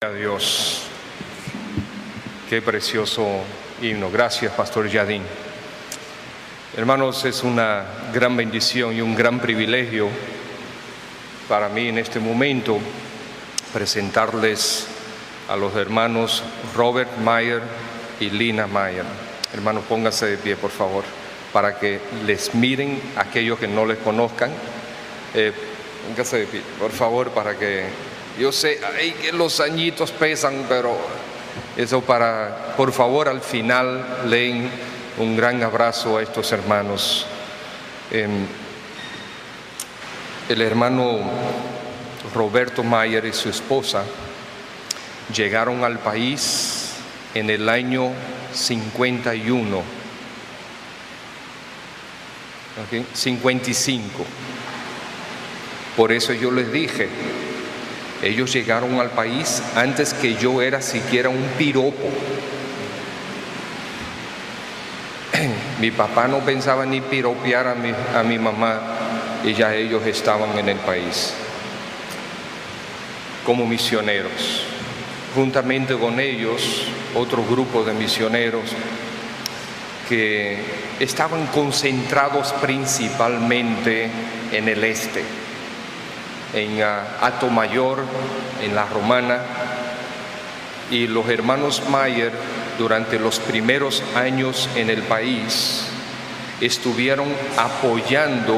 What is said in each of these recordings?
a Dios. Qué precioso himno. Gracias, Pastor Yadín. Hermanos, es una gran bendición y un gran privilegio para mí en este momento presentarles a los hermanos Robert Mayer y Lina Mayer. Hermanos, pónganse de pie, por favor, para que les miren aquellos que no les conozcan. Pónganse de pie, por favor, para que... Yo sé que los añitos pesan, pero eso por favor, al final leen un gran abrazo a estos hermanos. El hermano Roberto Mayer y su esposa llegaron al país en el año 51, 55. Por eso yo les dije, ellos llegaron al país antes que yo era siquiera un piropo. Mi papá no pensaba ni piropear a mi mamá y ya ellos estaban en el país como misioneros. Juntamente con ellos, otro grupo de misioneros que estaban concentrados principalmente en el este, en Atomayor, en La Romana, y los hermanos Mayer durante los primeros años en el país estuvieron apoyando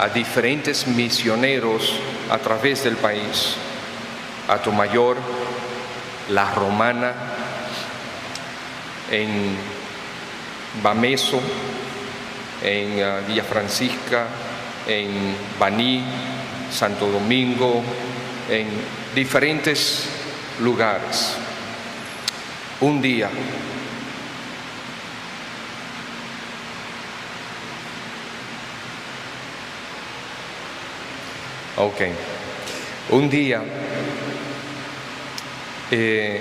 a diferentes misioneros a través del país. Atomayor, La Romana, en Bameso, en Villa Francisca, en Baní, Santo Domingo, en diferentes lugares. Un día, el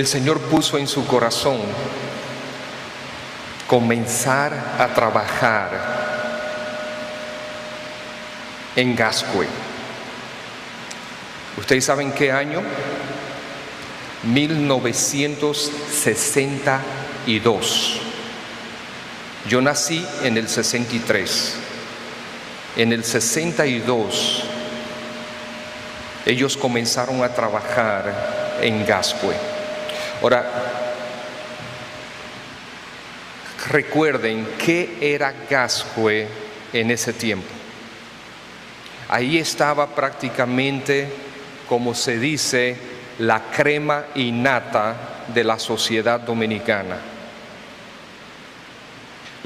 Señor puso en su corazón comenzar a trabajar en Gascue. ¿Ustedes saben qué año? 1962. Yo nací en el 63. En el 62 ellos comenzaron a trabajar en Gascue. Ahora, recuerden qué era Gascue en ese tiempo. Ahí estaba prácticamente, como se dice, la crema innata de la sociedad dominicana.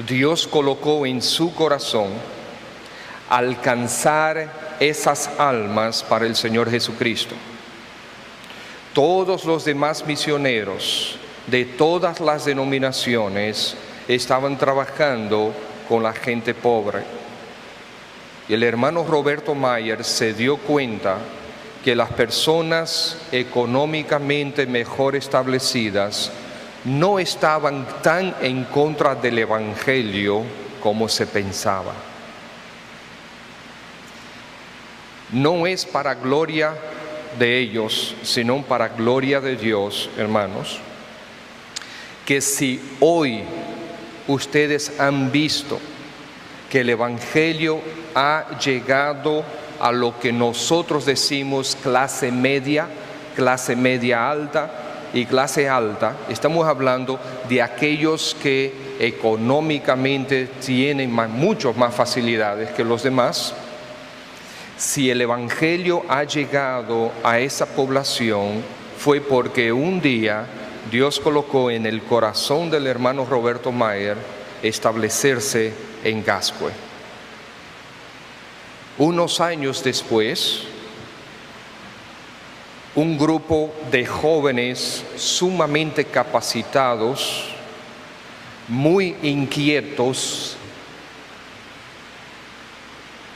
Dios colocó en su corazón alcanzar esas almas para el Señor Jesucristo. Todos los demás misioneros de todas las denominaciones estaban trabajando con la gente pobre. Y el hermano Roberto Mayer se dio cuenta que las personas económicamente mejor establecidas no estaban tan en contra del Evangelio como se pensaba. No es para gloria de ellos, sino para gloria de Dios, hermanos, que si hoy ustedes han visto que el Evangelio ha llegado a lo que nosotros decimos clase media alta y clase alta, estamos hablando de aquellos que económicamente tienen muchas más facilidades que los demás. Si el Evangelio ha llegado a esa población, fue porque un día Dios colocó en el corazón del hermano Roberto Mayer establecerse en Gascue. Unos años después, un grupo de jóvenes sumamente capacitados, muy inquietos,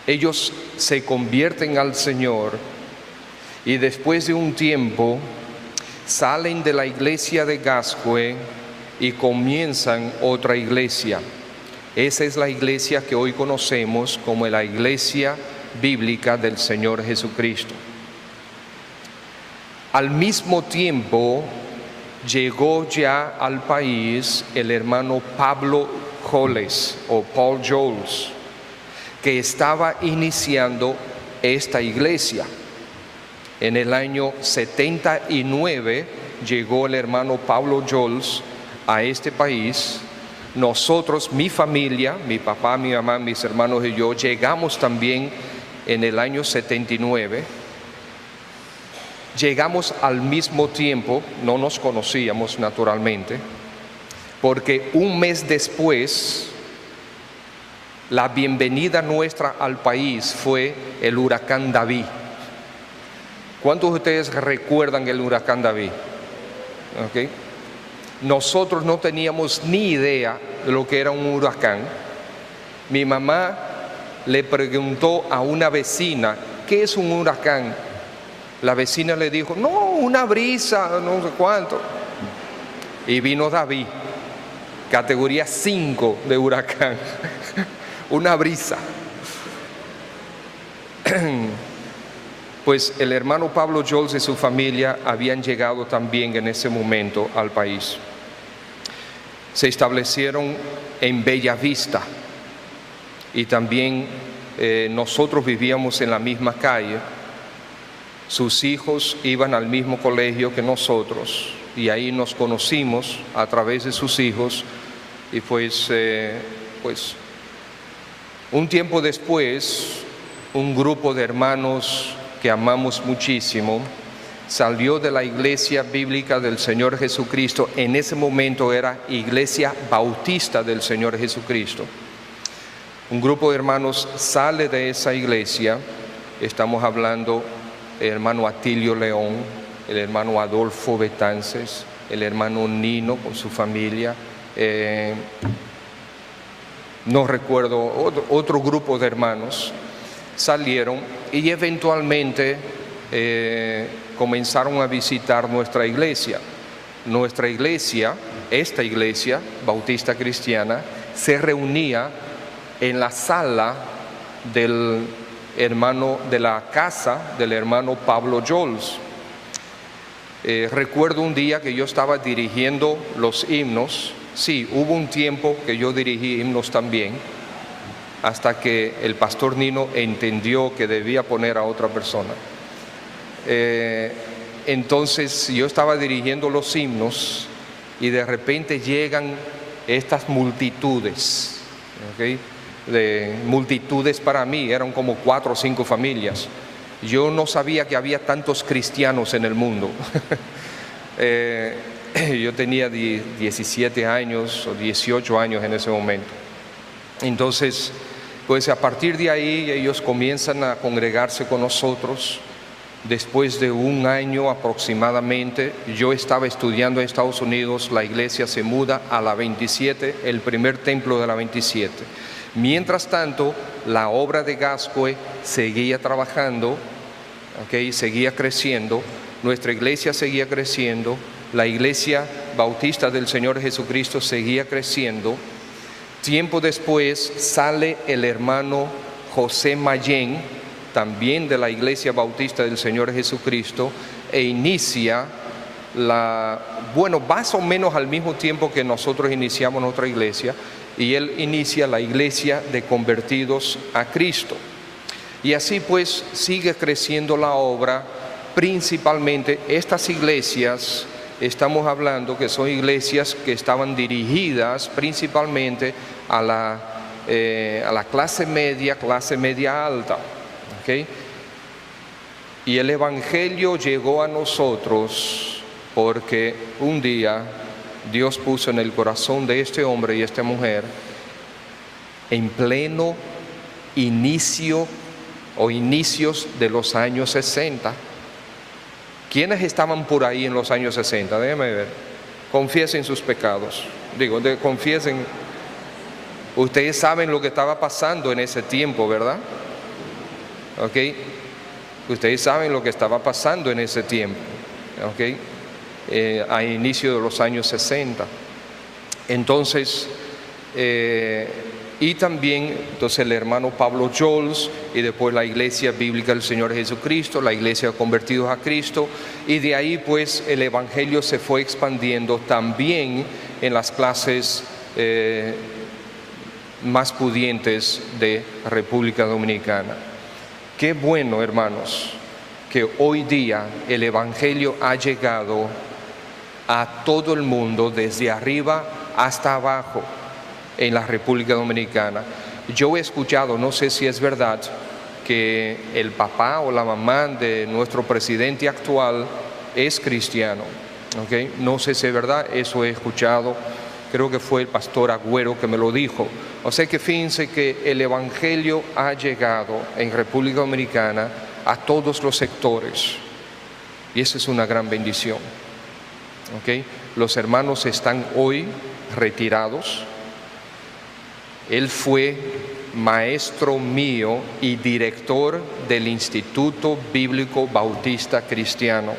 ellos se convierten al Señor y después de un tiempo salen de la iglesia de Gascue y comienzan otra iglesia. Esa es la iglesia que hoy conocemos como la iglesia bíblica del Señor Jesucristo. Al mismo tiempo, llegó ya al país el hermano Pablo Joles o Paul Joles, que estaba iniciando esta iglesia. En el año 79 llegó el hermano Pablo Joles a este país. Nosotros, mi familia, mi papá, mi mamá, mis hermanos y yo, llegamos también en el año 79. Llegamos al mismo tiempo, no nos conocíamos naturalmente, porque un mes después, la bienvenida nuestra al país fue el huracán David. ¿Cuántos de ustedes recuerdan el huracán David? ¿Okay? Nosotros no teníamos ni idea de lo que era un huracán. Mi mamá le preguntó a una vecina, ¿qué es un huracán? La vecina le dijo, no, una brisa, no sé cuánto. Y vino David, categoría 5 de huracán, una brisa. Pues el hermano Pablo Joles y su familia habían llegado también en ese momento al país. Se establecieron en Bella Vista y también nosotros vivíamos en la misma calle. Sus hijos iban al mismo colegio que nosotros y ahí nos conocimos a través de sus hijos y pues un tiempo después un grupo de hermanos que amamos muchísimo salió de la iglesia bíblica del Señor Jesucristo. En ese momento era Iglesia Bautista del Señor Jesucristo. Un grupo de hermanos sale de esa iglesia. Estamos hablando del hermano Atilio León, el hermano Adolfo Betances, el hermano Nino con su familia, no recuerdo, otro grupo de hermanos salieron y eventualmente comenzaron a visitar nuestra iglesia. Nuestra iglesia, esta iglesia bautista cristiana, se reunía en la sala del hermano, de la casa del hermano Pablo Joles. Recuerdo un día que yo estaba dirigiendo los himnos. Sí, hubo un tiempo que yo dirigí himnos también, hasta que el pastor Nino entendió que debía poner a otra persona. Entonces yo estaba dirigiendo los himnos y de repente llegan estas multitudes, ¿okay? De multitudes para mí, eran como 4 o 5 familias. Yo no sabía que había tantos cristianos en el mundo. Yo tenía 17 años o 18 años en ese momento. Entonces, pues a partir de ahí ellos comienzan a congregarse con nosotros. Después de un año aproximadamente, yo estaba estudiando en Estados Unidos, la iglesia se muda a la 27, el primer templo de la 27. Mientras tanto, la obra de Gascue seguía trabajando, ¿okay? Seguía creciendo, nuestra iglesia seguía creciendo, la iglesia bautista del Señor Jesucristo seguía creciendo. Tiempo después sale el hermano José Mayén, también de la iglesia bautista del Señor Jesucristo, e inicia más o menos al mismo tiempo que nosotros iniciamos nuestra iglesia, y él inicia la iglesia de convertidos a Cristo. Y así pues sigue creciendo la obra. Principalmente estas iglesias, estamos hablando que son iglesias que estaban dirigidas principalmente a la clase media alta, ¿okay? Y el evangelio llegó a nosotros porque un día Dios puso en el corazón de este hombre y esta mujer, en pleno inicios de los años 60. ¿Quiénes estaban por ahí en los años 60? Déjenme ver. Confiesen sus pecados. Confiesen. Ustedes saben lo que estaba pasando en ese tiempo, ¿verdad? ¿Ok? Ustedes saben lo que estaba pasando en ese tiempo. ¿Ok? A inicio de los años 60. Entonces, y también entonces el hermano Pablo Jols, y después la Iglesia Bíblica del Señor Jesucristo, la Iglesia de Convertidos a Cristo, y de ahí pues el Evangelio se fue expandiendo también en las clases más pudientes de República Dominicana. Qué bueno, hermanos, que hoy día el Evangelio ha llegado a todo el mundo, desde arriba hasta abajo, en la República Dominicana. Yo he escuchado, no sé si es verdad, que el papá o la mamá de nuestro presidente actual es cristiano. ¿Okay? No sé si es verdad, eso he escuchado. Creo que fue el pastor Agüero que me lo dijo. O sea que fíjense que el Evangelio ha llegado en República Dominicana a todos los sectores. Y esa es una gran bendición. ¿Okay? Los hermanos están hoy retirados. Él fue maestro mío y director del Instituto Bíblico Bautista Cristiano.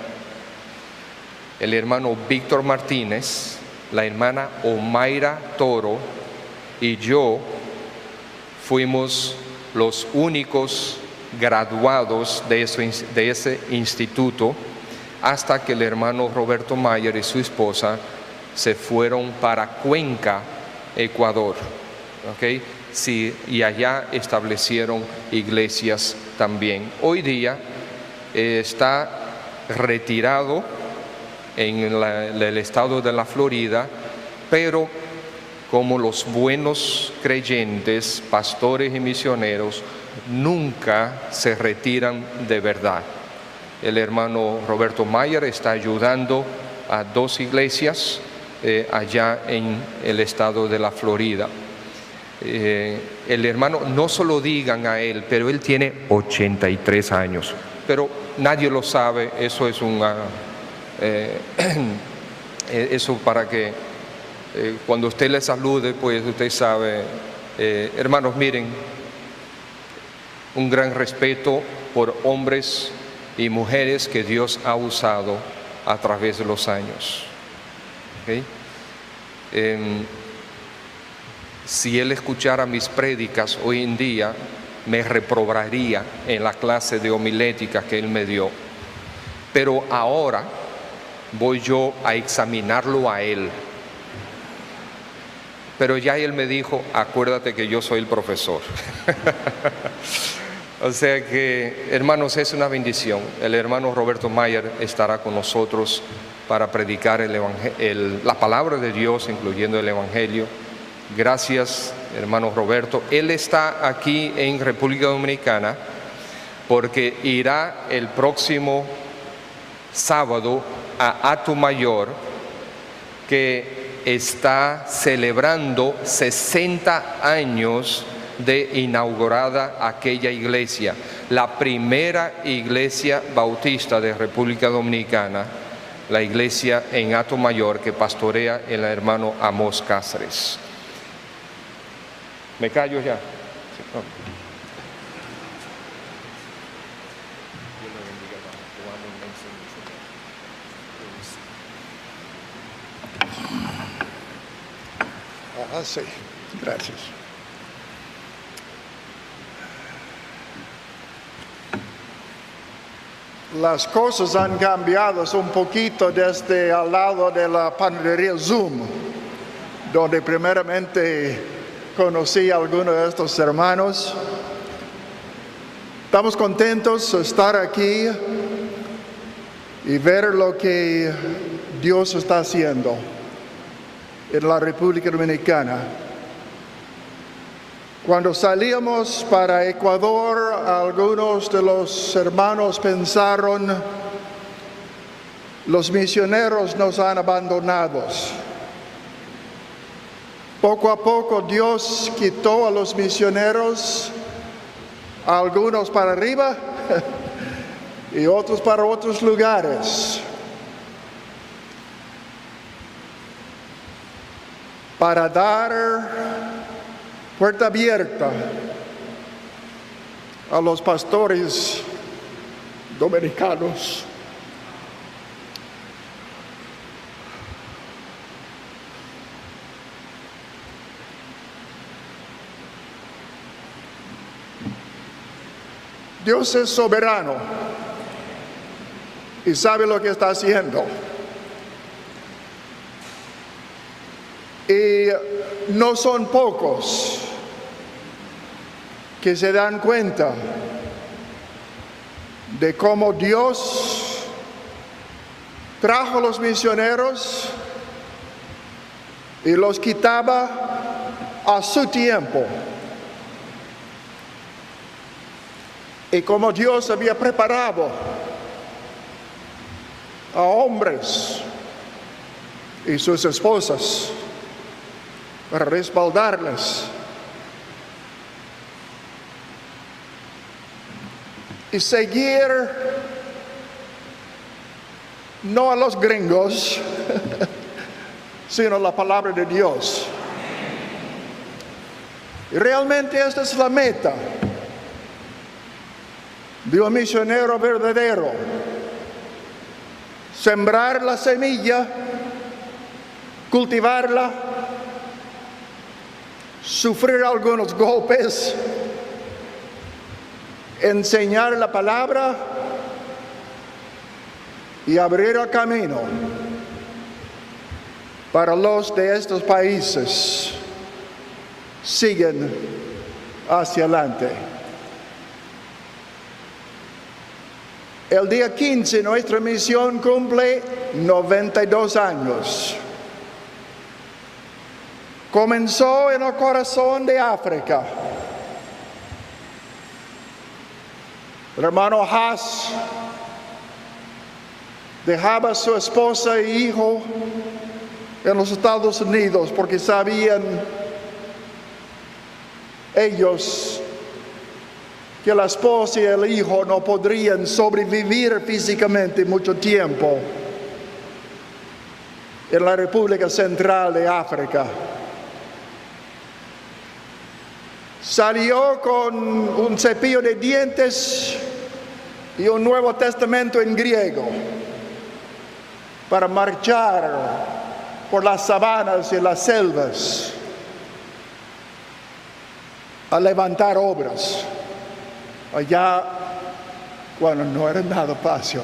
El hermano Víctor Martínez, la hermana Omaira Toro y yo fuimos los únicos graduados de ese instituto, hasta que el hermano Roberto Mayer y su esposa se fueron para Cuenca, Ecuador. ¿Okay? Sí, y allá establecieron iglesias también. Hoy día está retirado en el estado de la Florida, pero como los buenos creyentes, pastores y misioneros, nunca se retiran de verdad. El hermano Roberto Mayer está ayudando a 2 iglesias allá en el estado de la Florida. El hermano, no solo digan a él, pero él tiene 83 años, pero nadie lo sabe. Eso es eso para que cuando usted le salude, pues usted sabe. Hermanos, miren, un gran respeto por hombres y mujeres que Dios ha usado a través de los años. ¿Okay? Si él escuchara mis prédicas hoy en día, me reprobaría en la clase de homilética que él me dio. Pero ahora voy yo a examinarlo a él. Pero ya él me dijo, acuérdate que yo soy el profesor. O sea que, hermanos, es una bendición. El hermano Roberto Mayer estará con nosotros para predicar la palabra de Dios, incluyendo el Evangelio. Gracias, hermano Roberto. Él está aquí en República Dominicana porque irá el próximo sábado a Atomayor, que está celebrando 60 años de inaugurada aquella iglesia, la primera iglesia bautista de República Dominicana, la iglesia en Atomayor que pastorea el hermano Amos Cáceres. ¿Me callo ya? Sí, no. Sí, gracias. Las cosas han cambiado un poquito desde al lado de la panadería Zoom, donde primeramente conocí a algunos de estos hermanos. Estamos contentos de estar aquí y ver lo que Dios está haciendo en la República Dominicana. Cuando salíamos para Ecuador, algunos de los hermanos pensaron, los misioneros nos han abandonado. Poco a poco Dios quitó a los misioneros, a algunos para arriba y otros para otros lugares, para dar puerta abierta a los pastores dominicanos. Dios es soberano y sabe lo que está haciendo. Y no son pocos que se dan cuenta de cómo Dios trajo a los misioneros y los quitaba a su tiempo. Y como Dios había preparado a hombres y sus esposas para respaldarles. Y seguir no a los gringos, sino la palabra de Dios. Y realmente esta es la meta de un misionero verdadero: sembrar la semilla, cultivarla, sufrir algunos golpes, enseñar la palabra y abrir el camino para los de estos países siguen hacia adelante. El día 15 nuestra misión cumple 92 años. Comenzó en el corazón de África. El hermano Haas dejaba a su esposa e hijo en los Estados Unidos porque sabían ellos que la esposa y el hijo no podrían sobrevivir físicamente mucho tiempo en la República Central de África. Salió con un cepillo de dientes y un Nuevo Testamento en griego para marchar por las sabanas y las selvas a levantar obras allá cuando no era nada fácil.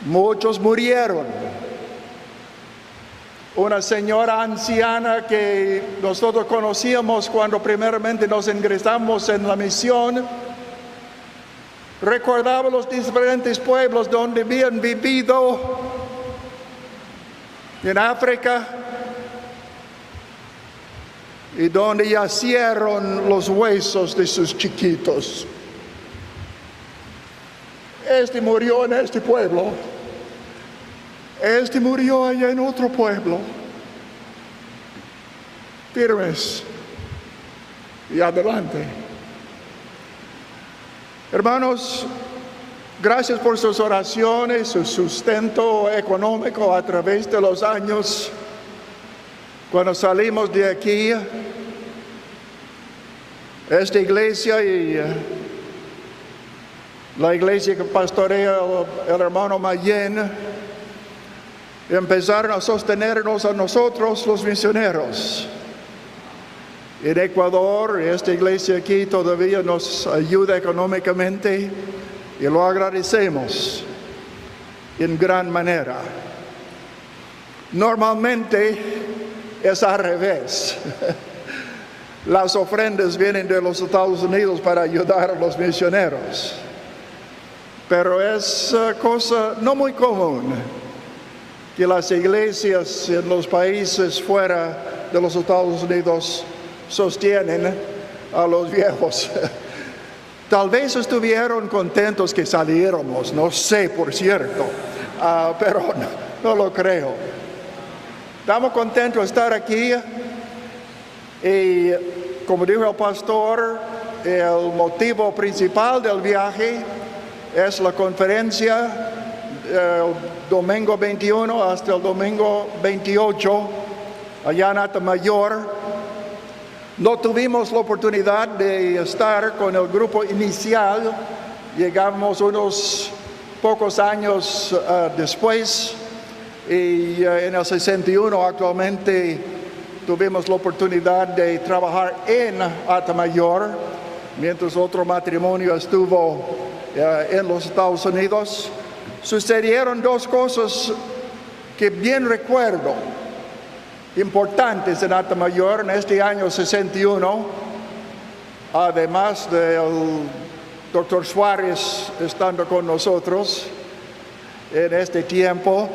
Muchos murieron. Una señora anciana que nosotros conocíamos cuando primeramente nos ingresamos en la misión, recordaba los diferentes pueblos donde habían vivido en África y donde yacieron los huesos de sus chiquitos. Este murió en este pueblo. Este murió allá en otro pueblo. Firmes y adelante. Hermanos, gracias por sus oraciones, su sustento económico a través de los años. Cuando salimos de aquí, esta iglesia y la iglesia que pastorea el hermano Mayen empezaron a sostenernos a nosotros los misioneros. En Ecuador, esta iglesia aquí todavía nos ayuda económicamente y lo agradecemos en gran manera. Normalmente es al revés. Las ofrendas vienen de los Estados Unidos para ayudar a los misioneros. Pero es cosa no muy común que las iglesias en los países fuera de los Estados Unidos sostienen a los viejos. Tal vez estuvieron contentos que saliéramos, no sé, por cierto, pero no lo creo. Estamos contentos de estar aquí y, como dijo el pastor, el motivo principal del viaje es la conferencia el domingo 21 hasta el domingo 28 allá en Atamayor. No tuvimos la oportunidad de estar con el grupo inicial, llegamos unos pocos años después y en el 61 actualmente tuvimos la oportunidad de trabajar en Atamayor mientras otro matrimonio estuvo en los Estados Unidos, sucedieron dos cosas que bien recuerdo, importantes en Atamayor en este año 61, además del doctor Suárez estando con nosotros en este tiempo.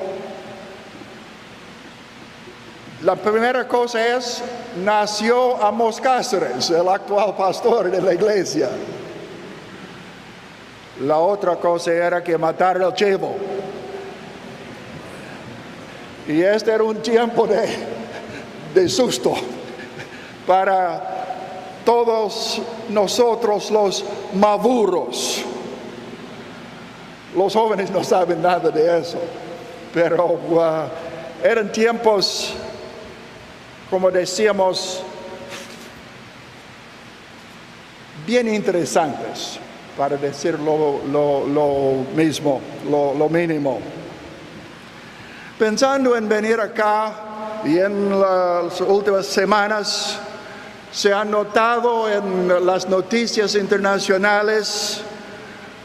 La primera cosa es, nació Amos Cáceres, el actual pastor de la iglesia. La otra cosa era que mataron al Chevo. Y este era un tiempo de susto para todos nosotros los maduros. Los jóvenes no saben nada de eso, pero eran tiempos, como decíamos, bien interesantes, para decir lo mismo, lo mínimo. Pensando en venir acá y en las últimas semanas, se han notado en las noticias internacionales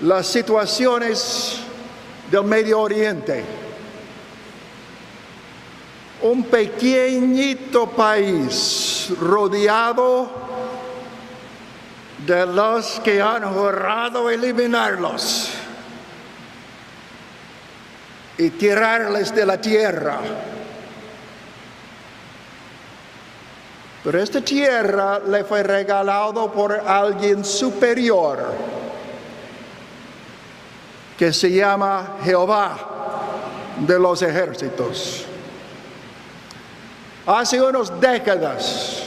las situaciones del Medio Oriente. Un pequeñito país rodeado de los que han jurado eliminarlos y tirarles de la tierra. Pero esta tierra le fue regalado por alguien superior, que se llama Jehová de los ejércitos. Hace unas décadas,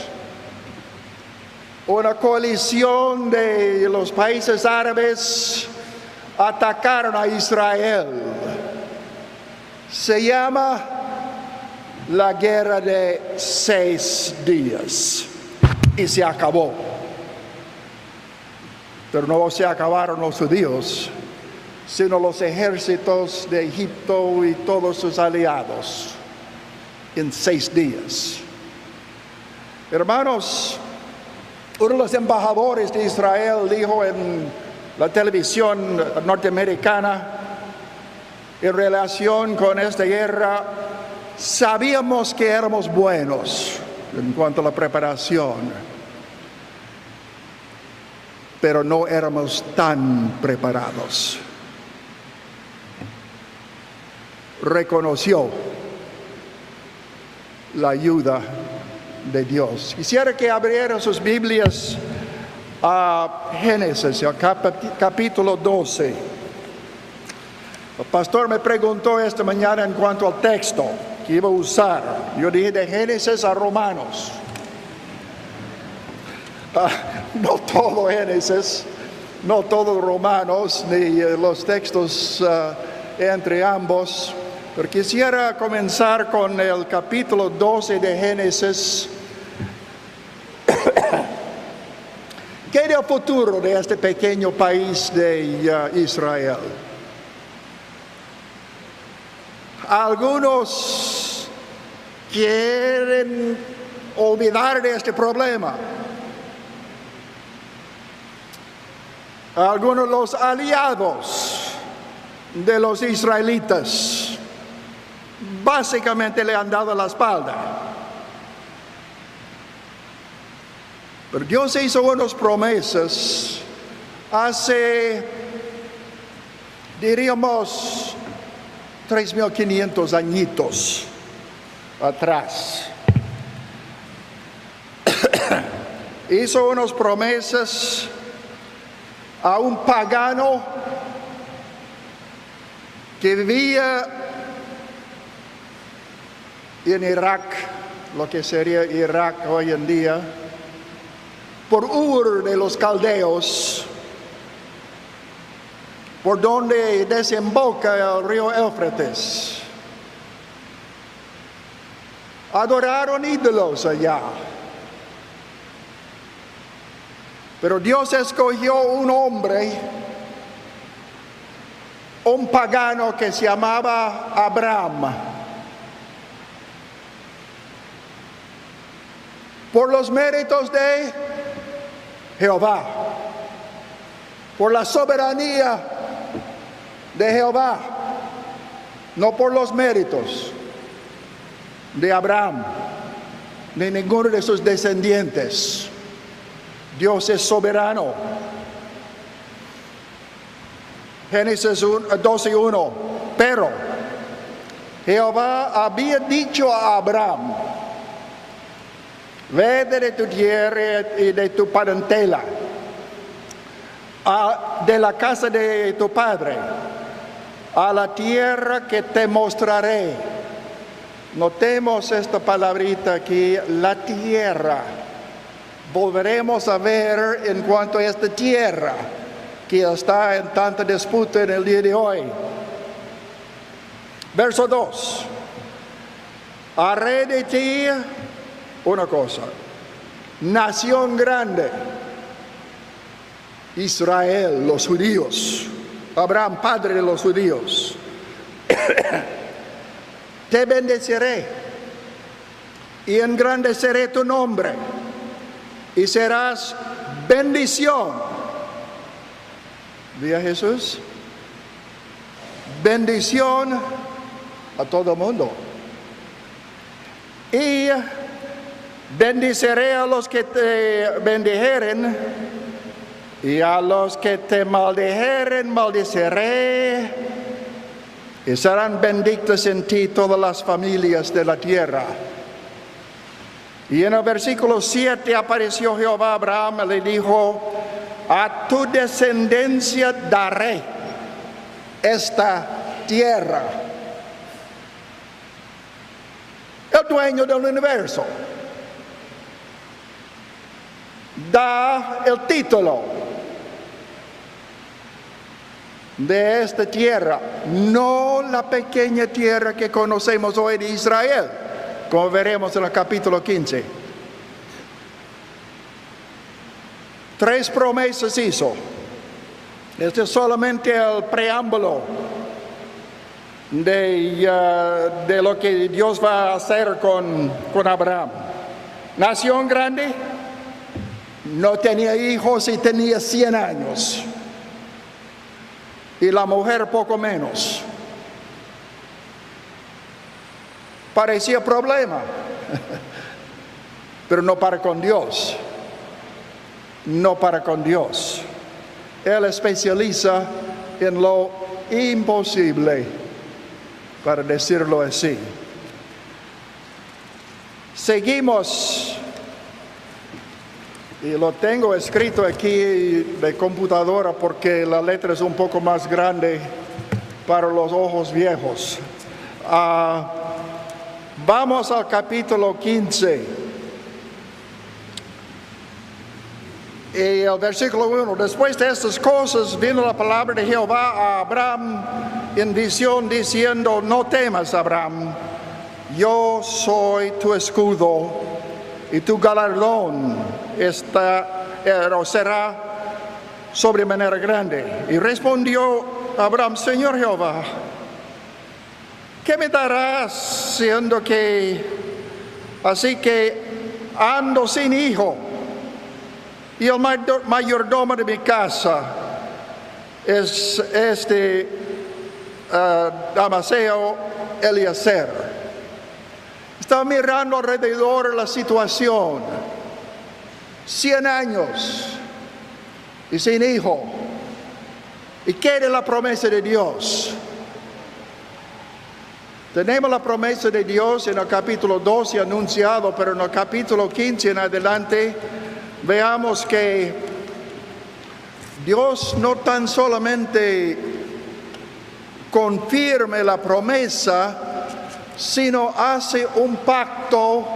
una coalición de los países árabes atacaron a Israel. Se llama la guerra de 6 días y se acabó. Pero no se acabaron los judíos, sino los ejércitos de Egipto y todos sus aliados en 6 días. Hermanos, uno de los embajadores de Israel dijo en la televisión norteamericana, en relación con esta guerra, sabíamos que éramos buenos en cuanto a la preparación, pero no éramos tan preparados. Reconoció la ayuda de Dios. Quisiera que abrieran sus Biblias a Génesis, al capítulo 12. El pastor me preguntó esta mañana en cuanto al texto que iba a usar. Yo dije de Génesis a Romanos. No todo Génesis, no todo Romanos, ni los textos entre ambos. Pero quisiera comenzar con el capítulo 12 de Génesis. ¿Qué era el futuro de este pequeño país de Israel? Algunos quieren olvidar de este problema. Algunos los aliados de los israelitas básicamente le han dado la espalda. Pero Dios hizo unas promesas hace, diríamos, 3,500 añitos atrás. Hizo unas promesas a un pagano que vivía en Irak, lo que sería Irak hoy en día, por Ur de los Caldeos, por donde desemboca el río Éufrates. Adoraron ídolos allá. Pero Dios escogió un hombre, un pagano que se llamaba Abraham. Por los méritos de Jehová, por la soberanía de Jehová, no por los méritos de Abraham ni ninguno de sus descendientes. Dios es soberano. Génesis 12:1. Pero Jehová había dicho a Abraham: vete de tu tierra y de tu parentela, de la casa de tu padre, a la tierra que te mostraré. Notemos esta palabrita aquí, la tierra. Volveremos a ver en cuanto a esta tierra que está en tanta disputa en el día de hoy. Verso 2. Haré de ti una cosa, nación grande, Israel, los judíos, Abraham, padre de los judíos. Te bendeciré y engrandeceré tu nombre y serás bendición. ¿Vio Jesús? Bendición a todo el mundo. Y bendeciré a los que te bendijeren, y a los que te maldijeren, maldeciré. Y serán benditas en ti todas las familias de la tierra. Y en el versículo 7 apareció Jehová a Abraham y le dijo: a tu descendencia daré esta tierra. El dueño del universo da el título de esta tierra, no la pequeña tierra que conocemos hoy de Israel, como veremos en el capítulo 15. 3 promesas hizo. Este es solamente el preámbulo de lo que Dios va a hacer con Abraham. Nación grande, no tenía hijos y tenía 100 años. Y la mujer poco menos. Parecía problema, pero no para con Dios. No para con Dios. Él especializa en lo imposible, para decirlo así. Seguimos. Y lo tengo escrito aquí de computadora porque la letra es un poco más grande para los ojos viejos. Vamos al capítulo 15. Y el versículo 1. Después de estas cosas vino la palabra de Jehová a Abraham en visión diciendo: no temas, Abraham, yo soy tu escudo y tu galardón será sobremanera grande. Y respondió Abraham: Señor Jehová, ¿qué me darás siendo que así que ando sin hijo y el mayordomo de mi casa es Amaseo Eliezer? Estaba mirando alrededor la situación. 100 años y sin hijo. ¿Y qué era la promesa de Dios? Tenemos la promesa de Dios en el capítulo 12 anunciado, pero en el capítulo 15 en adelante veamos que Dios no tan solamente confirma la promesa, sino hace un pacto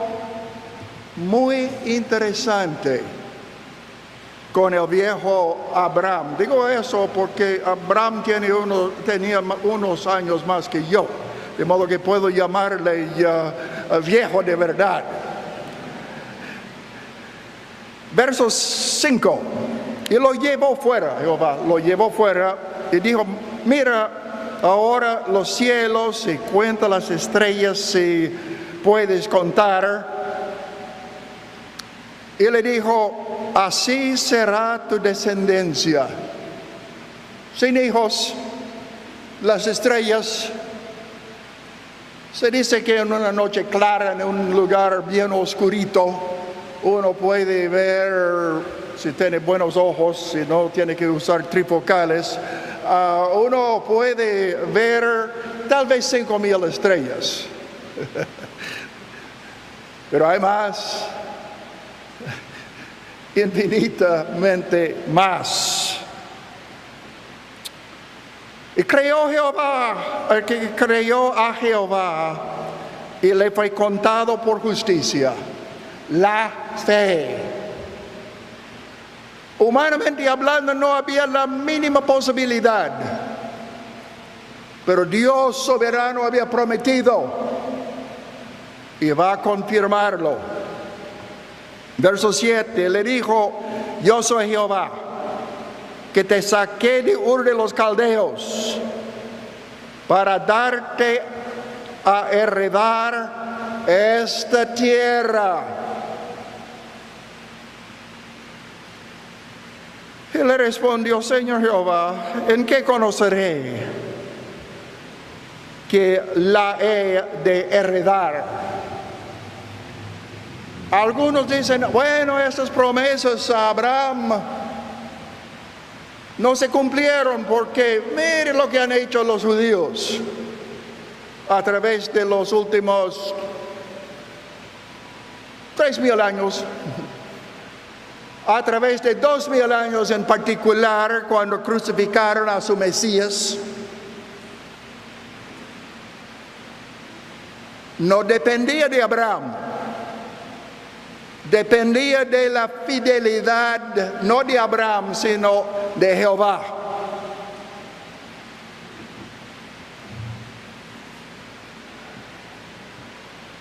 muy interesante con el viejo Abraham. Digo eso porque Abraham tenía unos años más que yo, de modo que puedo llamarle viejo de verdad. Verso 5. Y lo llevó fuera, Jehová, lo llevó fuera y dijo: mira ahora los cielos y cuenta las estrellas si puedes contar. Y le dijo: así será tu descendencia. sin hijos, las estrellas. Se dice que en una noche clara, en un lugar bien oscurito, uno puede ver, si tiene buenos ojos, si no tiene que usar trifocales, uno puede ver tal vez 5,000 estrellas. Pero hay más, infinitamente más. Y creyó Jehová, el que creyó a Jehová, y le fue contado por justicia. La fe. Humanamente hablando, no había la mínima posibilidad. Pero Dios soberano había prometido y va a confirmarlo. Verso 7, le dijo: yo soy Jehová, que te saqué de Ur de los Caldeos para darte a heredar esta tierra. Y le respondió: Señor Jehová, ¿en qué conoceré que la he de heredar? Algunos dicen: bueno, estas promesas a Abraham no se cumplieron porque mire lo que han hecho los judíos a través de los últimos 3,000 años. A través de 2,000 años en particular, cuando crucificaron a su Mesías. No dependía de Abraham, dependía de la fidelidad, no de Abraham, sino de Jehová.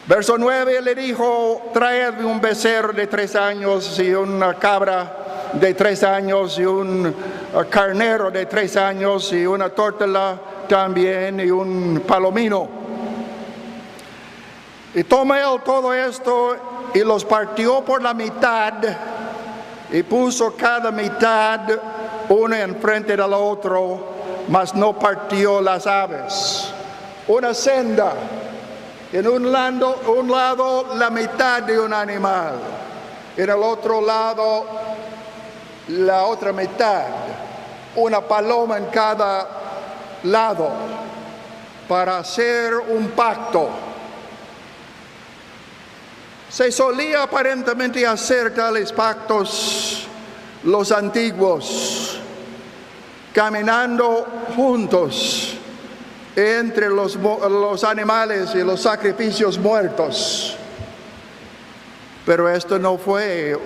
Verso 9 le dijo: traedme un becerro de 3 años y una cabra de 3 años y un carnero de 3 años y una tórtola también y un palomino. Y tomó él todo esto y los partió por la mitad y puso cada mitad una enfrente del otro, mas no partió las aves. Una senda. En un lado la mitad de un animal, en el otro lado la otra mitad, una paloma en cada lado, para hacer un pacto. Se solía aparentemente hacer tales pactos los antiguos, caminando juntos entre los animales y los sacrificios muertos. Pero esto no fue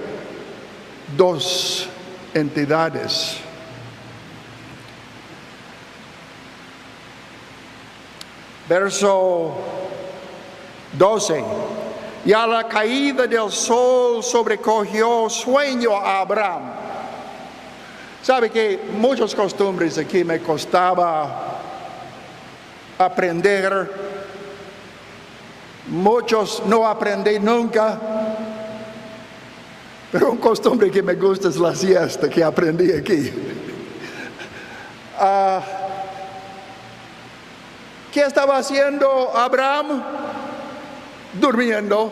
2 entidades. Verso 12. Y a la caída del sol sobrecogió sueño a Abraham. Sabe que muchas costumbres aquí me costaba aprender, muchos no aprendí nunca, pero una costumbre que me gusta es la siesta que aprendí aquí. ¿Qué estaba haciendo Abraham? Durmiendo,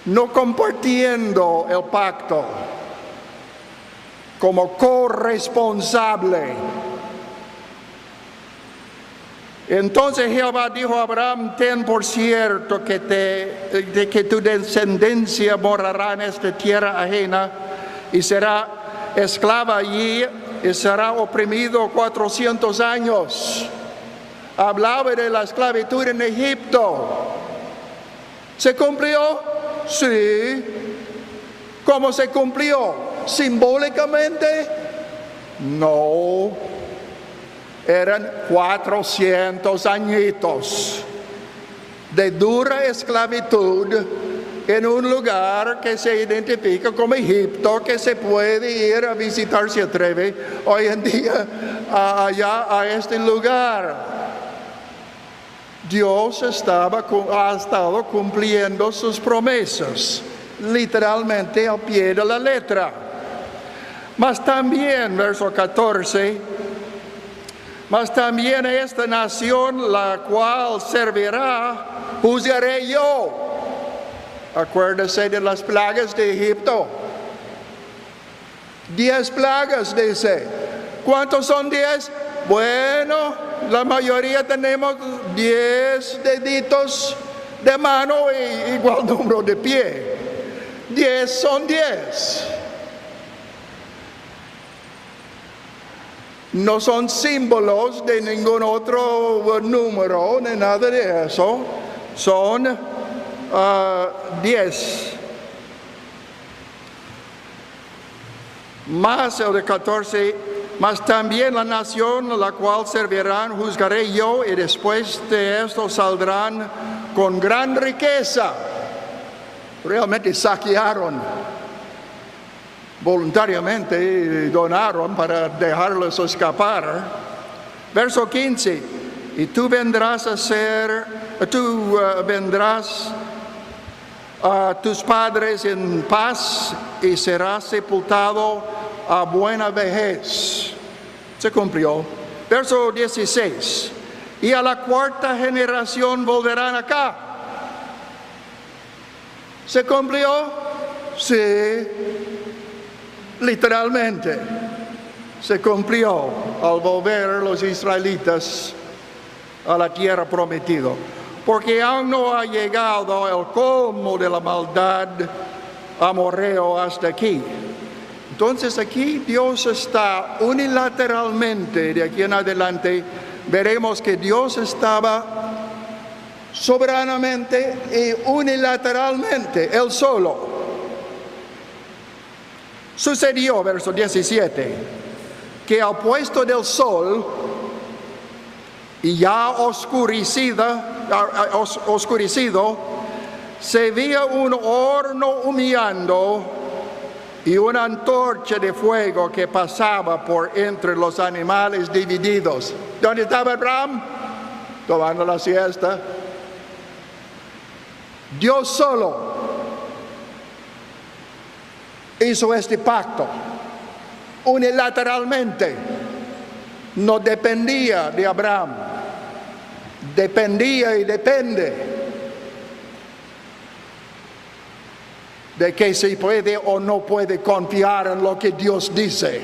no compartiendo el pacto como corresponsable. Entonces Jehová dijo a Abraham: ten por cierto que tu descendencia morará en esta tierra ajena y será esclava allí y será oprimido 400 años. Hablaba de la esclavitud en Egipto. ¿Se cumplió? Sí. ¿Cómo se cumplió? ¿Simbólicamente? No. Eran 400 añitos de dura esclavitud en un lugar que se identifica como Egipto, que se puede ir a visitar, si atreve, hoy en día allá a este lugar. Dios ha estado cumpliendo sus promesas, literalmente al pie de la letra. Mas también, verso 14, mas también esta nación la cual servirá, juzgaré yo. Acuérdese de las plagas de Egipto. 10 plagas, dice. ¿Cuántos son 10? Bueno, la mayoría tenemos 10 deditos de mano y igual número de pie. 10 son 10. No son símbolos de ningún otro número, ni nada de eso. Son 10. Más el de 14, mas también la nación a la cual servirán juzgaré yo, y después de esto saldrán con gran riqueza. Realmente saquearon voluntariamente y donaron para dejarlos escapar. Verso 15, y tú vendrás a tus padres en paz y serás sepultado a buena vejez. Se cumplió. Verso 16, y a la cuarta generación volverán acá. ¿Se cumplió? Sí, literalmente. Se cumplió al volver los israelitas a la tierra prometida. Porque aún no ha llegado el colmo de la maldad amorreo hasta aquí. Entonces aquí Dios está unilateralmente, de aquí en adelante, veremos que Dios estaba soberanamente y unilateralmente, Él solo. Sucedió, verso 17, que al puesto del sol, y ya oscurecido, se veía un horno humeando y una antorcha de fuego que pasaba por entre los animales divididos. ¿Dónde estaba Abraham? Tomando la siesta. Dios solo hizo este pacto unilateralmente. No dependía de Abraham. Dependía y depende de que se puede o no puede confiar en lo que Dios dice.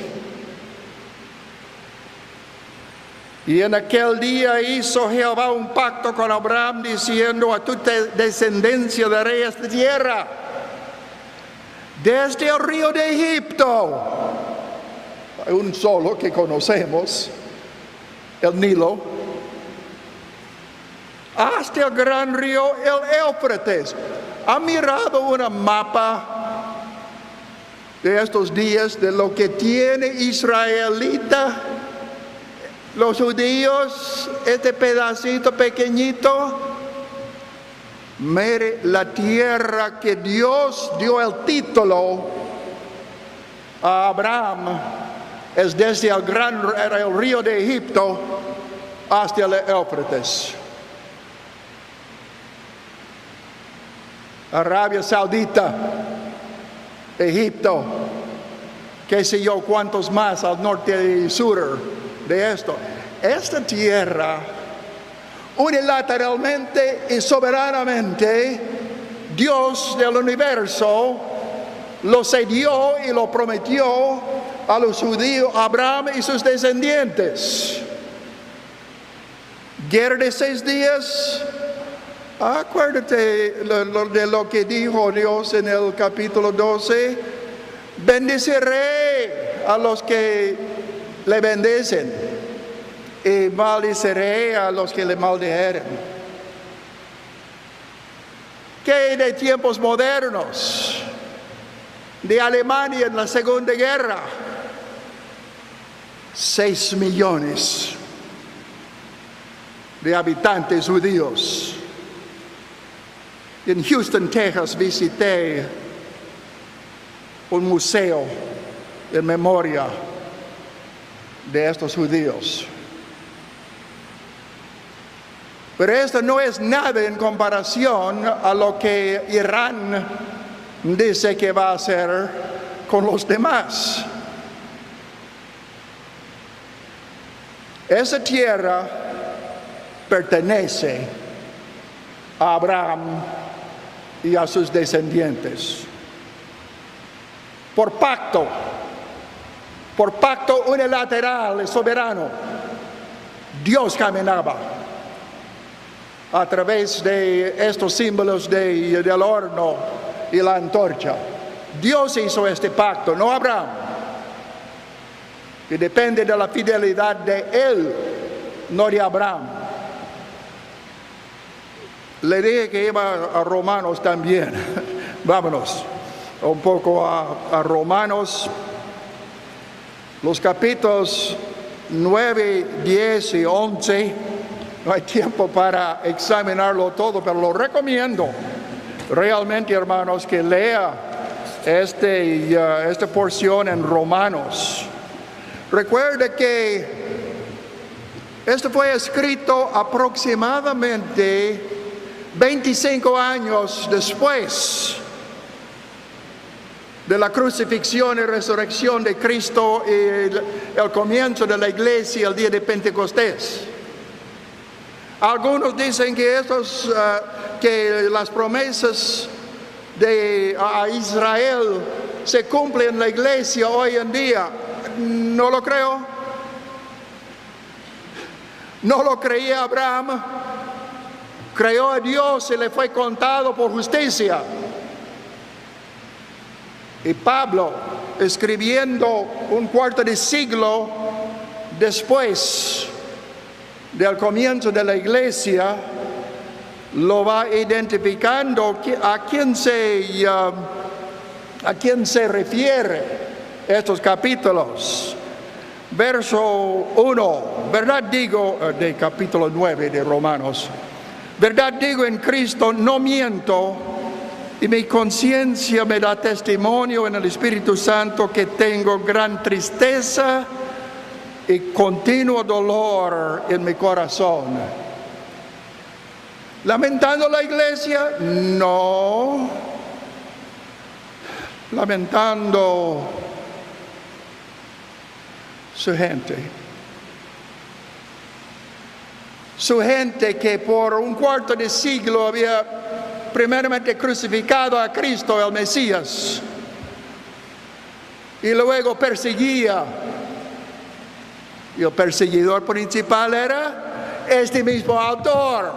Y en aquel día hizo Jehová un pacto con Abraham diciendo: a tu descendencia daré esta tierra, desde el río de Egipto, hay un solo que conocemos, el Nilo, hasta el gran río, el Éufrates. ¿Ha mirado una mapa de estos días de lo que tiene israelita, los judíos, este pedacito pequeñito? Mire la tierra que Dios dio el título a Abraham, es desde el río de Egipto hasta el Éufrates. Arabia Saudita, Egipto, qué sé yo cuántos más al norte y sur de esto. Esta tierra, unilateralmente y soberanamente, Dios del universo lo cedió y lo prometió a los judíos, Abraham y sus descendientes. Guerra de 6 días. Acuérdate de lo que dijo Dios en el capítulo 12. Bendeciré a los que le bendicen y maldeciré a los que le maldijeren. ¿Qué de tiempos modernos? De Alemania en la Segunda Guerra. 6 millones de habitantes judíos. En Houston, Texas, visité un museo en memoria de estos judíos. Pero esto no es nada en comparación a lo que Irán dice que va a hacer con los demás. esa tierra pertenece a Abraham y a sus descendientes. Por pacto unilateral y soberano, Dios caminaba a través de estos símbolos del horno y la antorcha. Dios hizo este pacto, no Abraham, que depende de la fidelidad de él, no de Abraham. Le dije que iba a Romanos también. Vámonos un poco a Romanos, los capítulos 9, 10 y 11. No hay tiempo para examinarlo todo, pero lo recomiendo realmente, hermanos, que lea esta porción en Romanos. Recuerde que esto fue escrito aproximadamente 25 años después de la crucifixión y resurrección de Cristo y el comienzo de la iglesia el día de Pentecostés. Algunos dicen que que las promesas a Israel se cumplen en la iglesia hoy en día. No lo creo. No lo creía Abraham. Creyó a Dios y le fue contado por justicia. Y Pablo, escribiendo un cuarto de siglo después del comienzo de la iglesia, lo va identificando a quién se refiere estos capítulos. Verso 1, verdad digo, de capítulo 9 de Romanos, verdad digo en Cristo, no miento, y mi conciencia me da testimonio en el Espíritu Santo que tengo gran tristeza y continuo dolor en mi corazón. ¿Lamentando la iglesia? No. Lamentando su gente. Su gente que por un cuarto de siglo había primeramente crucificado a Cristo, el Mesías, y luego perseguía. Y el perseguidor principal era este mismo autor,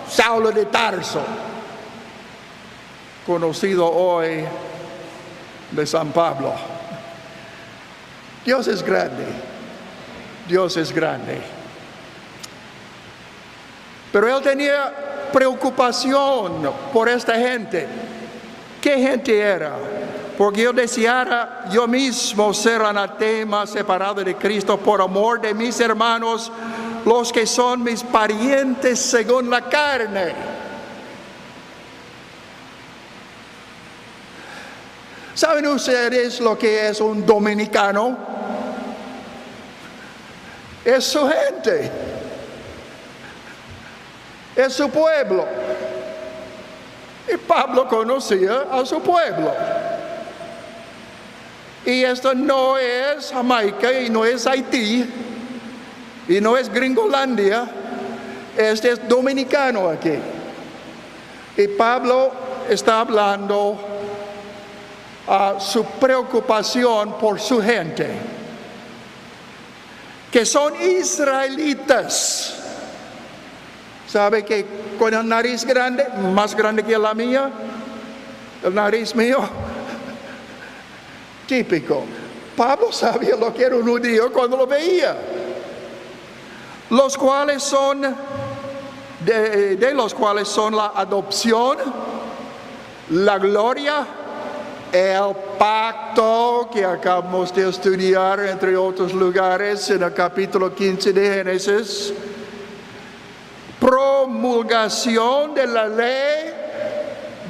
Saulo de Tarso, conocido hoy de San Pablo. Dios es grande, Dios es grande. Pero él tenía preocupación por esta gente. ¿Qué gente era? Porque yo deseara yo mismo ser anatema, separado de Cristo por amor de mis hermanos, los que son mis parientes según la carne. ¿Saben ustedes lo que es un dominicano? Es su gente. Es su pueblo. Y Pablo conocía a su pueblo. Y esto no es Jamaica y no es Haití y no es Gringolandia. Este es dominicano aquí. Y Pablo está hablando a su preocupación por su gente, que son israelitas. ¿Sabe que con el nariz grande, más grande que la mía, el nariz mío? Típico. Pablo sabía lo que era un judío cuando lo veía. Los cuales son, de los cuales son la adopción, la gloria, el pacto que acabamos de estudiar entre otros lugares en el capítulo 15 de Génesis, promulgación de la ley.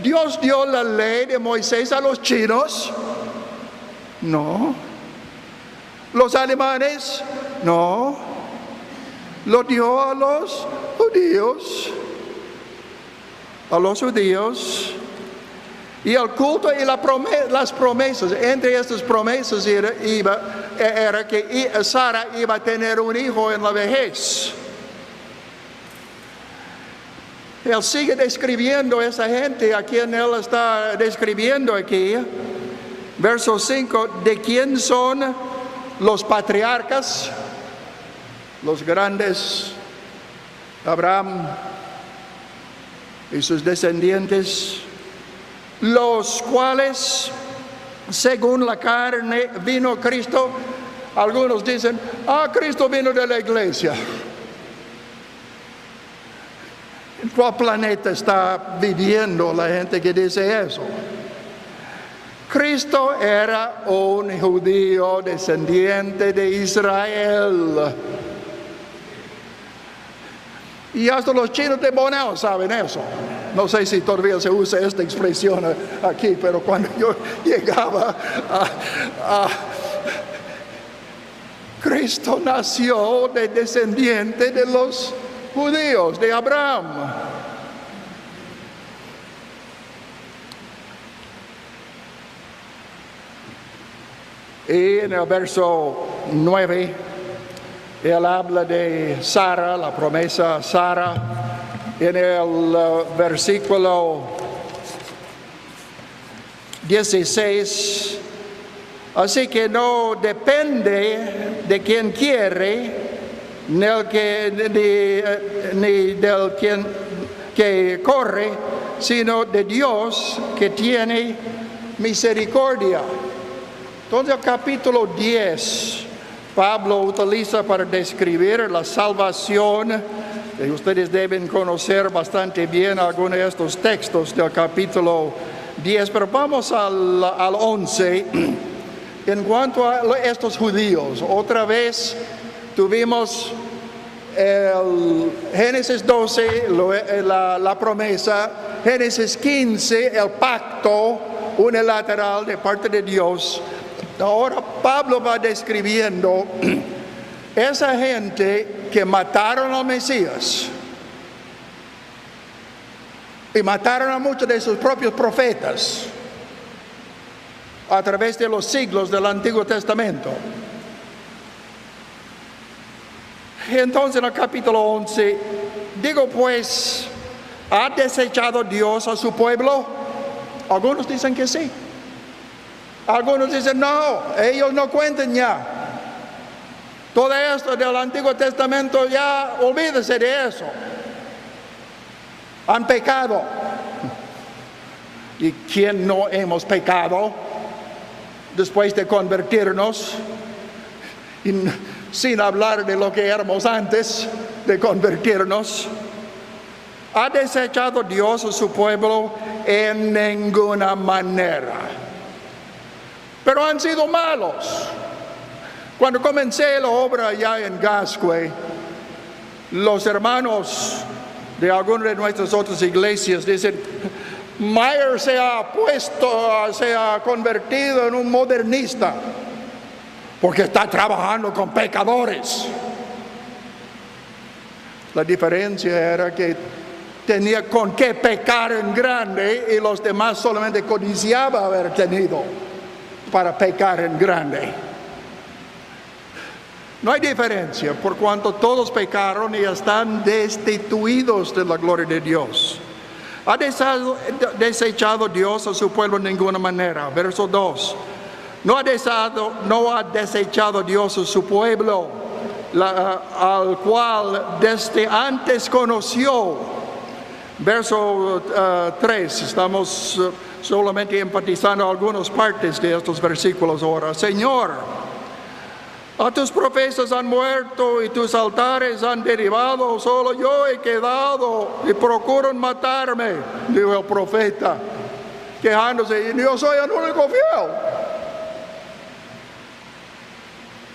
Dios dio la ley de Moisés a los chinos. No. ¿Los alemanes? No. Lo dio a los judíos. A los judíos. Y el culto y las promesas, entre estas promesas era que Sara iba a tener un hijo en la vejez. Él sigue describiendo a esa gente a quien él está describiendo aquí. Verso 5, ¿de quién son los patriarcas? Los grandes, Abraham y sus descendientes, los cuales, según la carne, vino Cristo. Algunos dicen, Cristo vino de la iglesia. ¿En cuál planeta está viviendo la gente que dice eso? Cristo era un judío descendiente de Israel. Y hasta los chinos de Bonao saben eso. No sé si todavía se usa esta expresión aquí, pero cuando yo llegaba Cristo nació de descendiente de los judíos, de Abraham. Y en el verso 9, él habla de Sara, la promesa Sara. En el versículo 16, así que no depende de quien quiere, ni del quien que corre, sino de Dios que tiene misericordia. Entonces el capítulo 10, Pablo utiliza para describir la salvación. Y ustedes deben conocer bastante bien algunos de estos textos del capítulo 10, pero vamos al 11. En cuanto a estos judíos, otra vez tuvimos el Génesis 12, la promesa, Génesis 15, el pacto unilateral de parte de Dios. Ahora Pablo va describiendo esa gente que mataron al Mesías y mataron a muchos de sus propios profetas a través de los siglos del Antiguo Testamento. Entonces en el capítulo 11, digo pues, ¿ha desechado Dios a su pueblo? Algunos dicen que sí. Algunos dicen no, ellos no cuentan ya. Todo esto del Antiguo Testamento ya, olvídese de eso. Han pecado. ¿Y quién no hemos pecado después de convertirnos? Y sin hablar de lo que éramos antes de convertirnos. ¿Ha desechado Dios a su pueblo? En ninguna manera. Pero han sido malos. Cuando comencé la obra allá en Gascue, los hermanos de algunas de nuestras otras iglesias dicen, Meyer se ha convertido en un modernista, porque está trabajando con pecadores. La diferencia era que tenía con qué pecar en grande y los demás solamente codiciaban haber tenido para pecar en grande. No hay diferencia, por cuanto todos pecaron y están destituidos de la gloria de Dios. ¿Ha desechado Dios a su pueblo en ninguna manera? Verso 2. No ha desechado Dios a su pueblo, al cual desde antes conoció. Verso 3. Estamos solamente enfatizando algunas partes de estos versículos ahora. Señor, a tus profetas han muerto y tus altares han derribado, solo yo he quedado y procuran matarme, dijo el profeta, quejándose, y yo soy el único fiel.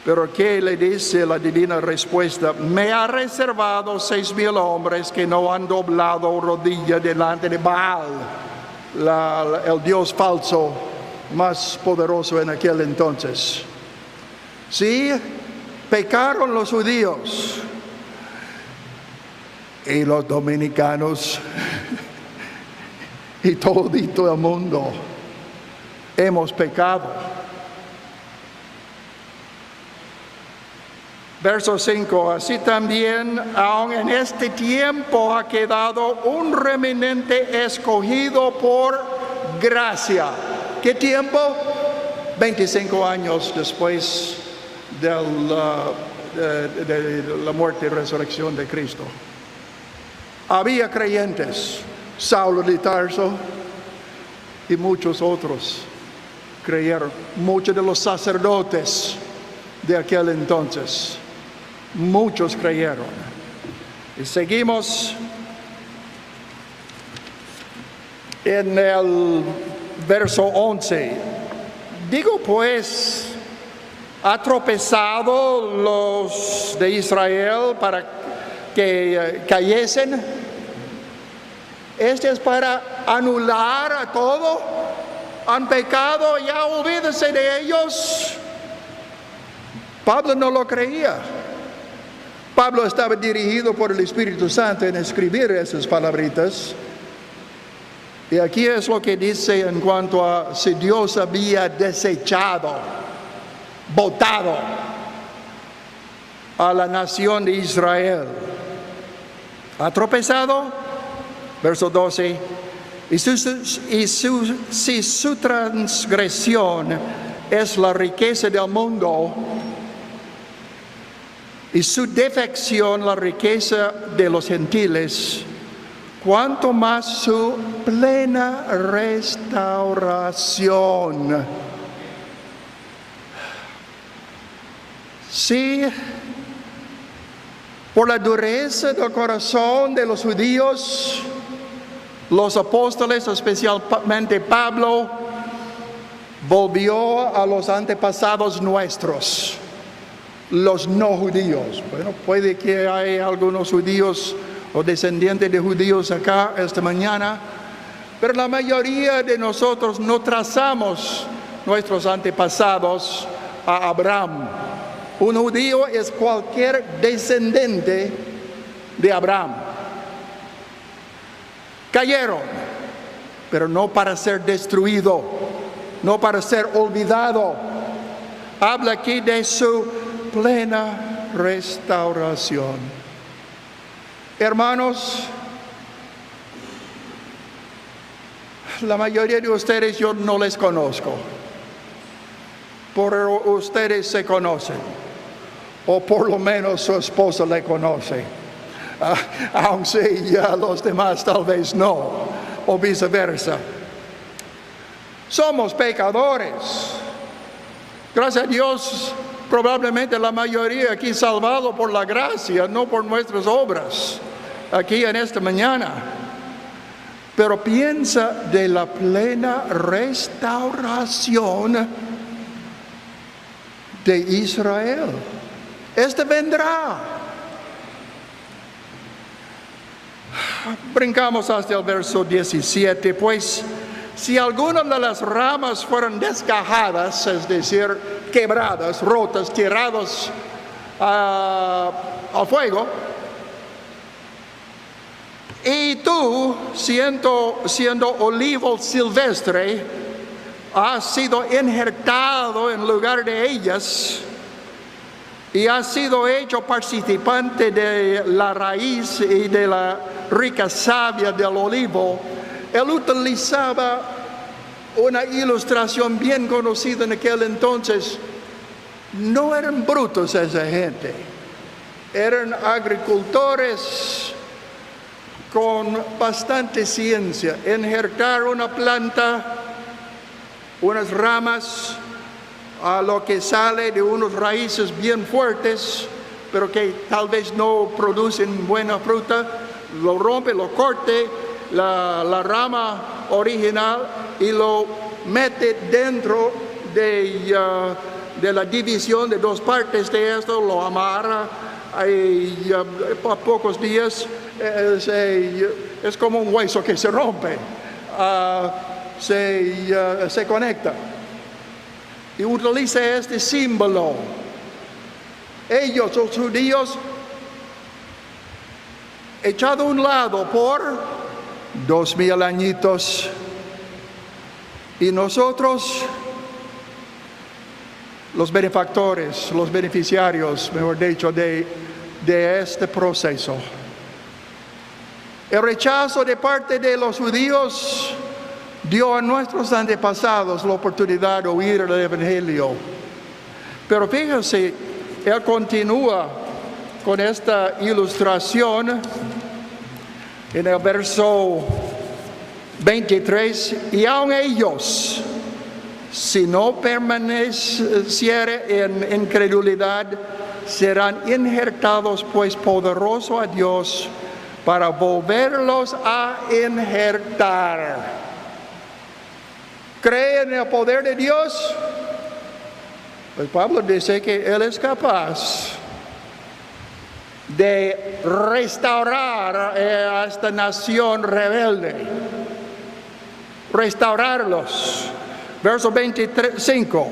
Pero ¿qué le dice la divina respuesta? Me ha reservado 6,000 hombres que no han doblado rodilla delante de Baal, el dios falso más poderoso en aquel entonces. Sí, pecaron los judíos y los dominicanos y todito el mundo hemos pecado. Verso 5, así también, aun en este tiempo ha quedado un remanente escogido por gracia. ¿Qué tiempo? 25 años después de la muerte y resurrección de Cristo. Había creyentes, Saulo de Tarso y muchos otros creyeron, muchos de los sacerdotes de aquel entonces. Muchos creyeron. Y seguimos en el verso 11. Digo pues, ¿ha tropezado los de Israel para que cayesen? Este es para anular a todo. Han pecado, ya olvídese de ellos. Pablo no lo creía. Pablo estaba dirigido por el Espíritu Santo en escribir esas palabritas. Y aquí es lo que dice en cuanto a si Dios había desechado, botado a la nación de Israel. ¿Ha tropezado? Verso 12. Si su transgresión es la riqueza del mundo, y su defección la riqueza de los gentiles, cuanto más su plena restauración. Sí, por la dureza del corazón de los judíos, los apóstoles, especialmente Pablo, volvió a los antepasados nuestros, los no judíos. Bueno, puede que haya algunos judíos o descendientes de judíos acá esta mañana, pero la mayoría de nosotros no trazamos nuestros antepasados a Abraham. Un judío es cualquier descendiente de Abraham. Cayeron, pero no para ser destruido, no para ser olvidado. Habla aquí de su plena restauración. Hermanos, la mayoría de ustedes yo no les conozco, pero ustedes se conocen, o por lo menos su esposa le conoce, aunque ya los demás tal vez no, o viceversa. Somos pecadores. Gracias a Dios, probablemente la mayoría aquí salvado por la gracia, no por nuestras obras, aquí en esta mañana. Pero piensa de la plena restauración de Israel. Este vendrá. Brincamos hasta el verso 17, pues si algunas de las ramas fueron desgajadas, es decir, quebradas, rotas, tiradas al fuego, y tú, siendo olivo silvestre, has sido injertado en lugar de ellas, y has sido hecho participante de la raíz y de la rica savia del olivo. Él utilizaba una ilustración bien conocida en aquel entonces. No eran brutos esa gente, eran agricultores con bastante ciencia. Injertar una planta, unas ramas, a lo que sale de unas raíces bien fuertes, pero que tal vez no producen buena fruta, lo rompe, lo corte, la rama original, y lo mete dentro de la división de dos partes de esto, lo amarra, y a pocos días es como un hueso que se rompe, se conecta. Y utiliza este símbolo. Ellos, los judíos, echado a un lado por 2000 añitos. Y nosotros, los benefactores, los beneficiarios, mejor dicho, de este proceso. El rechazo de parte de los judíos dio a nuestros antepasados la oportunidad de oír el Evangelio. Pero fíjense, él continúa con esta ilustración en el verso 23. Y aun ellos, si no permaneciere en incredulidad, serán injertados, pues poderoso a Dios para volverlos a injertar. ¿Cree en el poder de Dios? Pues Pablo dice que Él es capaz de restaurar a esta nación rebelde. Restaurarlos. Verso 25.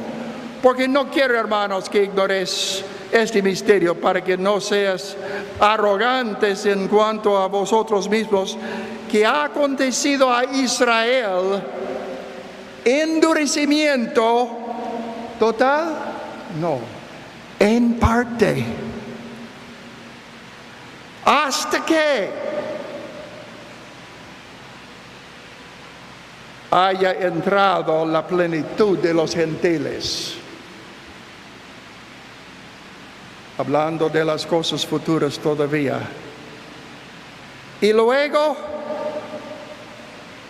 Porque no quiero, hermanos, que ignores este misterio, para que no seas arrogantes en cuanto a vosotros mismos, que ha acontecido a Israel endurecimiento total, no, en parte, hasta que haya entrado la plenitud de los gentiles. Hablando de las cosas futuras todavía. Y luego,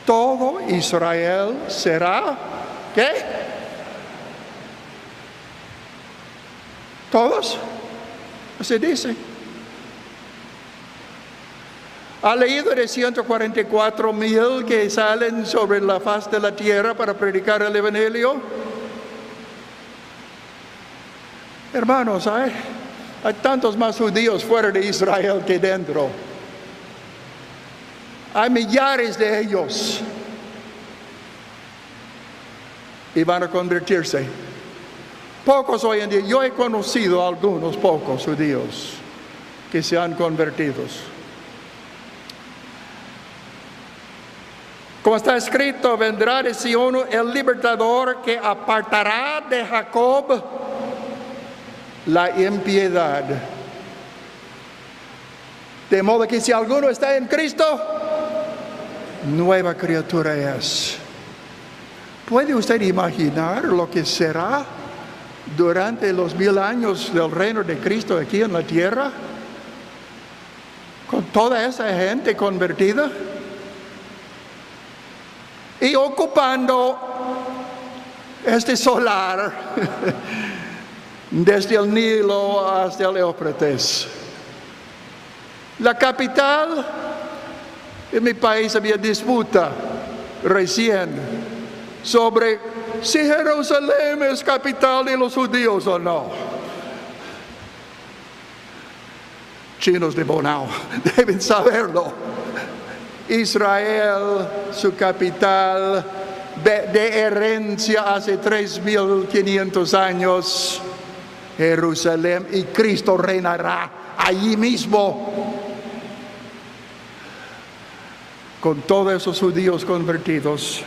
todo Israel será, ¿qué? ¿Todos? Así dice. ¿Ha leído de 144,000 que salen sobre la faz de la tierra para predicar el Evangelio? Hermanos, hay tantos más judíos fuera de Israel que dentro. Hay millares de ellos. Y van a convertirse. Pocos hoy en día. Yo he conocido a algunos pocos judíos que se han convertido. Como está escrito, vendrá de Sion el libertador que apartará de Jacob la impiedad. De modo que si alguno está en Cristo, nueva criatura es. ¿Puede usted imaginar lo que será durante los 1000 años del reino de Cristo aquí en la tierra? Con toda esa gente convertida y ocupando este solar desde el Nilo hasta el Éufrates. La capital, en mi país había disputa recién sobre si Jerusalén es capital de los judíos o no. Chinos de Bonao deben saberlo. Israel, su capital, de herencia hace 3,500 años. Jerusalén, y Cristo reinará allí mismo con todos esos judíos convertidos.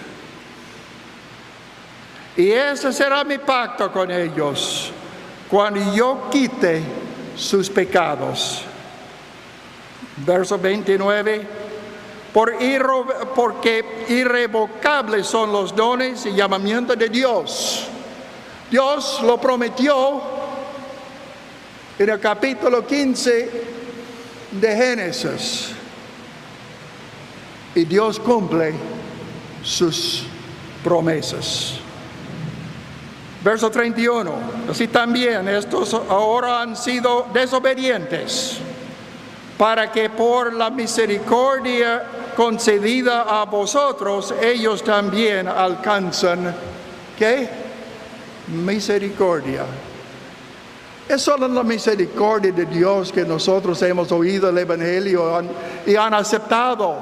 Y ese será mi pacto con ellos cuando yo quite sus pecados. Verso 29. Porque irrevocables son los dones y llamamientos de Dios. Dios lo prometió en el capítulo 15 de Génesis. Y Dios cumple sus promesas. Verso 31. Así también estos ahora han sido desobedientes, para que por la misericordia concedida a vosotros, ellos también alcanzan, ¿qué? Misericordia. Es solo la misericordia de Dios que nosotros hemos oído el Evangelio y han aceptado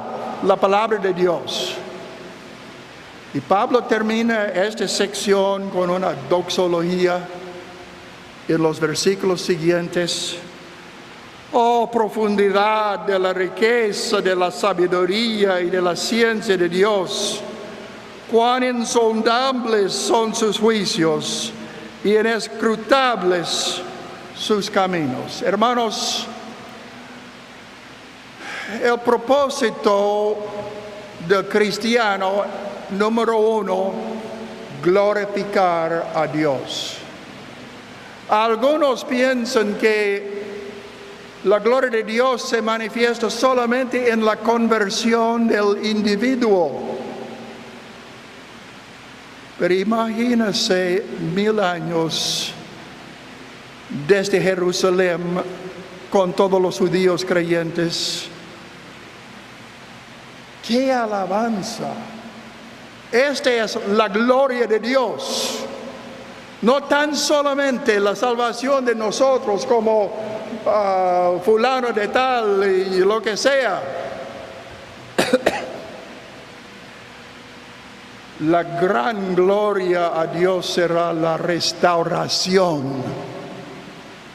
la palabra de Dios. Y Pablo termina esta sección con una doxología en los versículos siguientes. Oh, profundidad de la riqueza, de la sabiduría y de la ciencia de Dios. Cuán insondables son sus juicios y inescrutables sus caminos. Hermanos, el propósito del cristiano, número uno, glorificar a Dios. Algunos piensan que la gloria de Dios se manifiesta solamente en la conversión del individuo. Pero imagínense 1000 años desde Jerusalén con todos los judíos creyentes. ¡Qué alabanza! Esta es la gloria de Dios. No tan solamente la salvación de nosotros como fulano de tal y lo que sea. La gran gloria a Dios será la restauración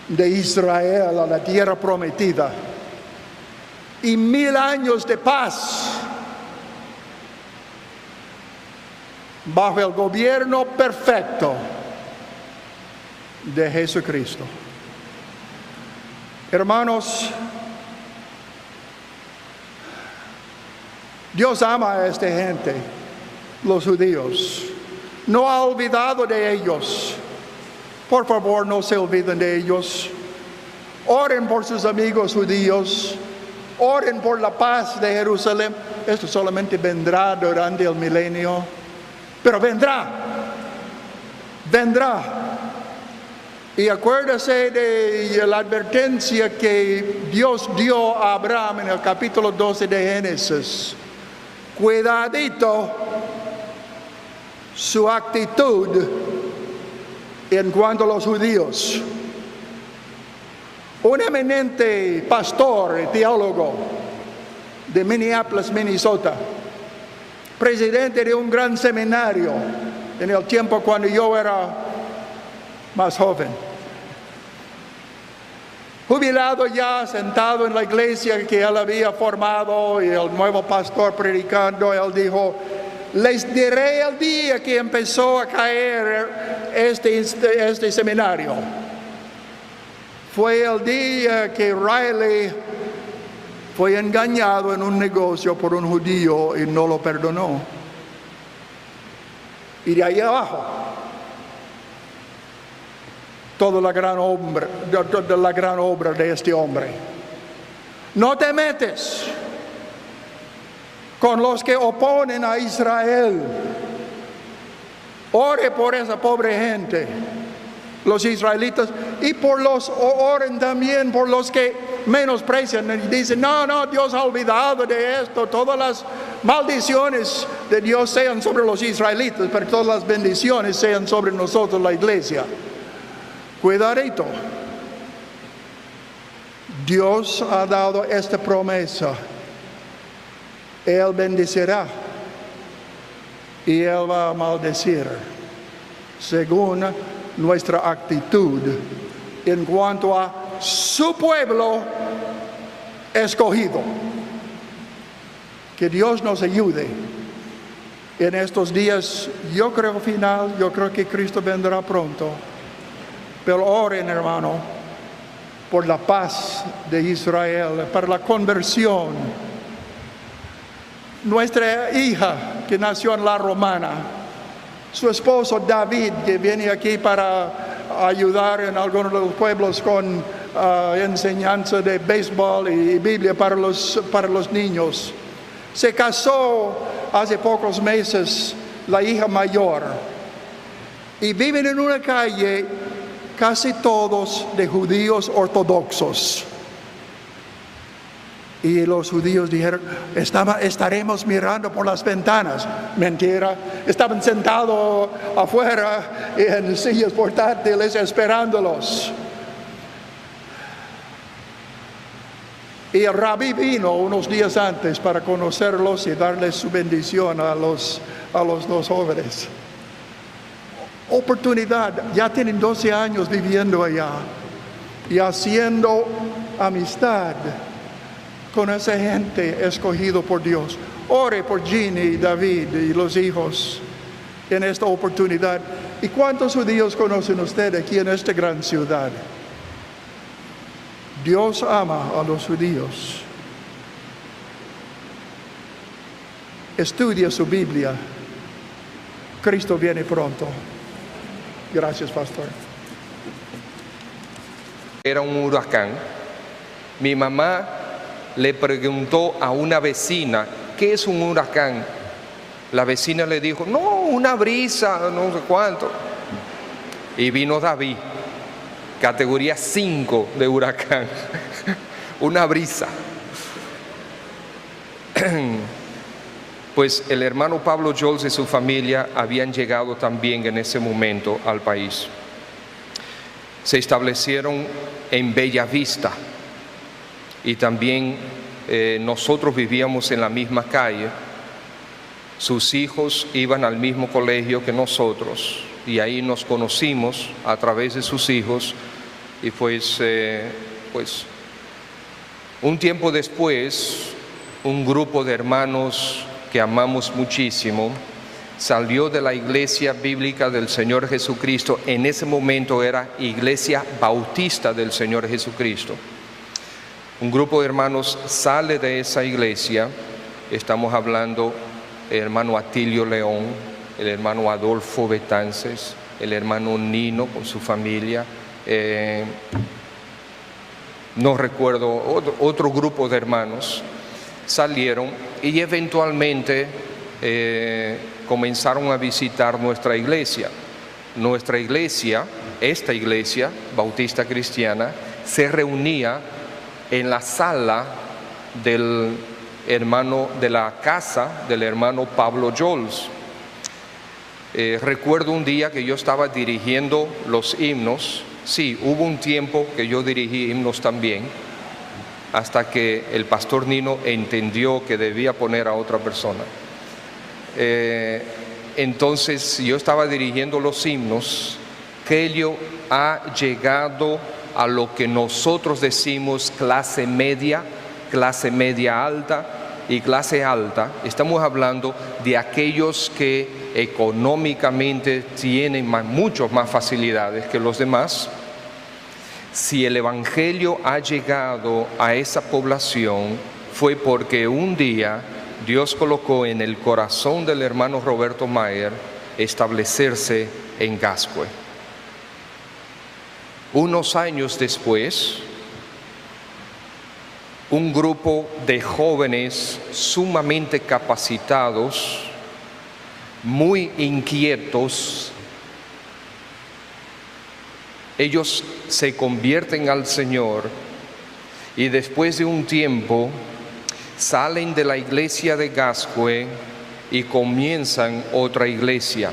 de Israel a la tierra prometida. Y 1000 años de paz bajo el gobierno perfecto de Jesucristo. Hermanos, Dios ama a esta gente, los judíos. No ha olvidado de ellos. Por favor, no se olviden de ellos. Oren por sus amigos judíos. Oren por la paz de Jerusalén. Esto solamente vendrá durante el milenio. Pero vendrá. Vendrá. Y acuérdese de la advertencia que Dios dio a Abraham en el capítulo 12 de Génesis. Cuidadito su actitud en cuanto a los judíos. Un eminente pastor y teólogo de Minneapolis, Minnesota, presidente de un gran seminario en el tiempo cuando yo era más joven, jubilado ya, sentado en la iglesia que él había formado y el nuevo pastor predicando, él dijo: les diré el día que empezó a caer este seminario. Fue el día que Riley fue engañado en un negocio por un judío y no lo perdonó. Y de ahí abajo, toda la gran obra de este hombre. No te metes con los que oponen a Israel. Ore por esa pobre gente, los israelitas, y oren también por los que menosprecian y dicen: no, Dios ha olvidado de esto. Todas las maldiciones de Dios sean sobre los israelitas, pero todas las bendiciones sean sobre nosotros, la iglesia. Cuidadito. Dios ha dado esta promesa. Él bendecirá y Él va a maldecir según nuestra actitud en cuanto a su pueblo escogido. Que Dios nos ayude en estos días. Yo creo que Cristo vendrá pronto. Pero oren, hermano, por la paz de Israel, para la conversión. Nuestra hija que nació en La Romana, su esposo David, que viene aquí para ayudar en algunos de los pueblos con enseñanza de béisbol y Biblia para los niños. Se casó hace pocos meses la hija mayor y viven en una calle casi todos de judíos ortodoxos. Y los judíos dijeron: estaremos mirando por las ventanas. Mentira. Estaban sentados afuera en sillas portátiles esperándolos. Y el rabí vino unos días antes para conocerlos y darles su bendición a los dos jóvenes. Oportunidad. Ya tienen 12 años viviendo allá y haciendo amistad con esa gente escogido por Dios. Ore por Ginny, David y los hijos en esta oportunidad. ¿Y cuántos judíos conocen usted aquí en esta gran ciudad? Dios ama a los judíos. Estudia su Biblia. Cristo viene pronto. Gracias, pastor. Era un huracán. Mi mamá le preguntó a una vecina, ¿qué es un huracán? La vecina le dijo, no, una brisa, no sé cuánto. Y vino David, categoría 5 de huracán, una brisa. Pues el hermano Pablo Jols y su familia habían llegado también en ese momento al país. Se establecieron en Bella Vista y también nosotros vivíamos en la misma calle. Sus hijos iban al mismo colegio que nosotros y ahí nos conocimos a través de sus hijos y pues un tiempo después un grupo de hermanos que amamos muchísimo salió de la iglesia bíblica del Señor Jesucristo. En ese momento era Iglesia Bautista del Señor Jesucristo. Un grupo de hermanos sale de esa iglesia. Estamos hablando el hermano Atilio León, el hermano Adolfo Betances, el hermano Nino con su familia, no recuerdo, otro grupo de hermanos salieron y eventualmente comenzaron a visitar nuestra iglesia. Nuestra iglesia, esta iglesia bautista cristiana, se reunía en la sala del hermano, de la casa del hermano Pablo Jols. Recuerdo un día que yo estaba dirigiendo los himnos. Sí, hubo un tiempo que yo dirigí himnos también, hasta que el pastor Nino entendió que debía poner a otra persona. Entonces yo estaba dirigiendo los himnos. Kelio ha llegado a lo que nosotros decimos clase media alta y clase alta. Estamos hablando de aquellos que económicamente tienen muchas más facilidades que los demás. Si el evangelio ha llegado a esa población fue porque un día Dios colocó en el corazón del hermano Roberto Mayer establecerse en Gascue. Unos años después, un grupo de jóvenes sumamente capacitados, muy inquietos, ellos se convierten al Señor y después de un tiempo salen de la iglesia de Gascue y comienzan otra iglesia.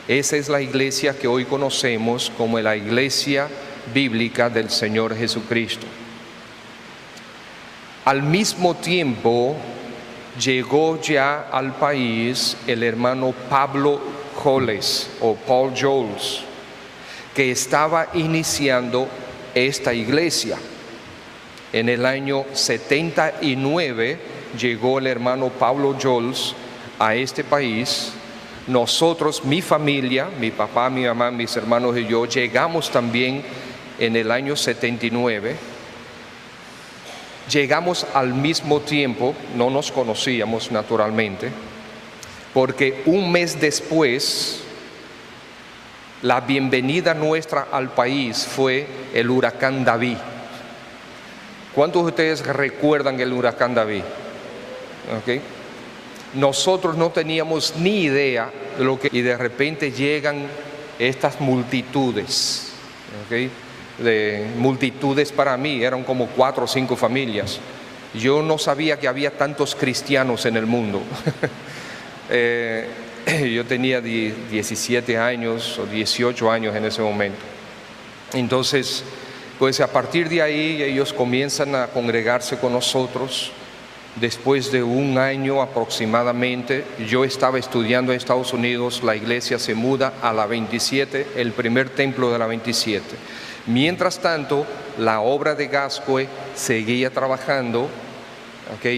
Esa es la iglesia que hoy conocemos como la iglesia bíblica del Señor Jesucristo. Al mismo tiempo llegó ya al país el hermano Pablo Joles o Paul Jols, que estaba iniciando esta iglesia. En el año 79 llegó el hermano Pablo Jols a este país. Nosotros, mi familia, mi papá, mi mamá, mis hermanos y yo, llegamos también en el año 79. Llegamos al mismo tiempo, no nos conocíamos naturalmente, porque un mes después, la bienvenida nuestra al país fue el huracán David. ¿Cuántos de ustedes recuerdan el huracán David? ¿Okay? Nosotros no teníamos ni idea de lo que... Y de repente llegan estas multitudes, ¿okay? De multitudes para mí, eran como 4 o 5 familias. Yo no sabía que había tantos cristianos en el mundo. Yo tenía 17 años o 18 años en ese momento. Entonces, pues a partir de ahí ellos comienzan a congregarse con nosotros. Después de un año aproximadamente, yo estaba estudiando en Estados Unidos, la iglesia se muda a la 27, el primer templo de la 27. Mientras tanto, la obra de Gascue seguía trabajando,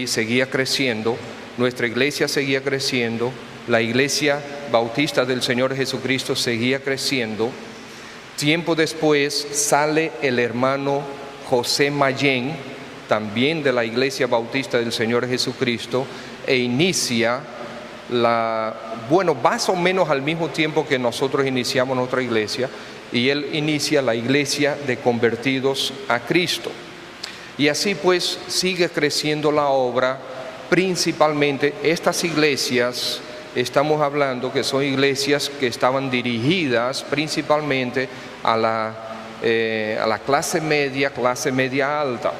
seguía creciendo, nuestra iglesia seguía creciendo, la iglesia bautista del Señor Jesucristo seguía creciendo. Tiempo después sale el hermano José Mayén, también de la iglesia bautista del Señor Jesucristo, e inicia más o menos al mismo tiempo que nosotros iniciamos nuestra iglesia, y él inicia la iglesia de convertidos a Cristo. Y así pues sigue creciendo la obra. Principalmente estas iglesias, estamos hablando que son iglesias que estaban dirigidas principalmente a la clase media alta.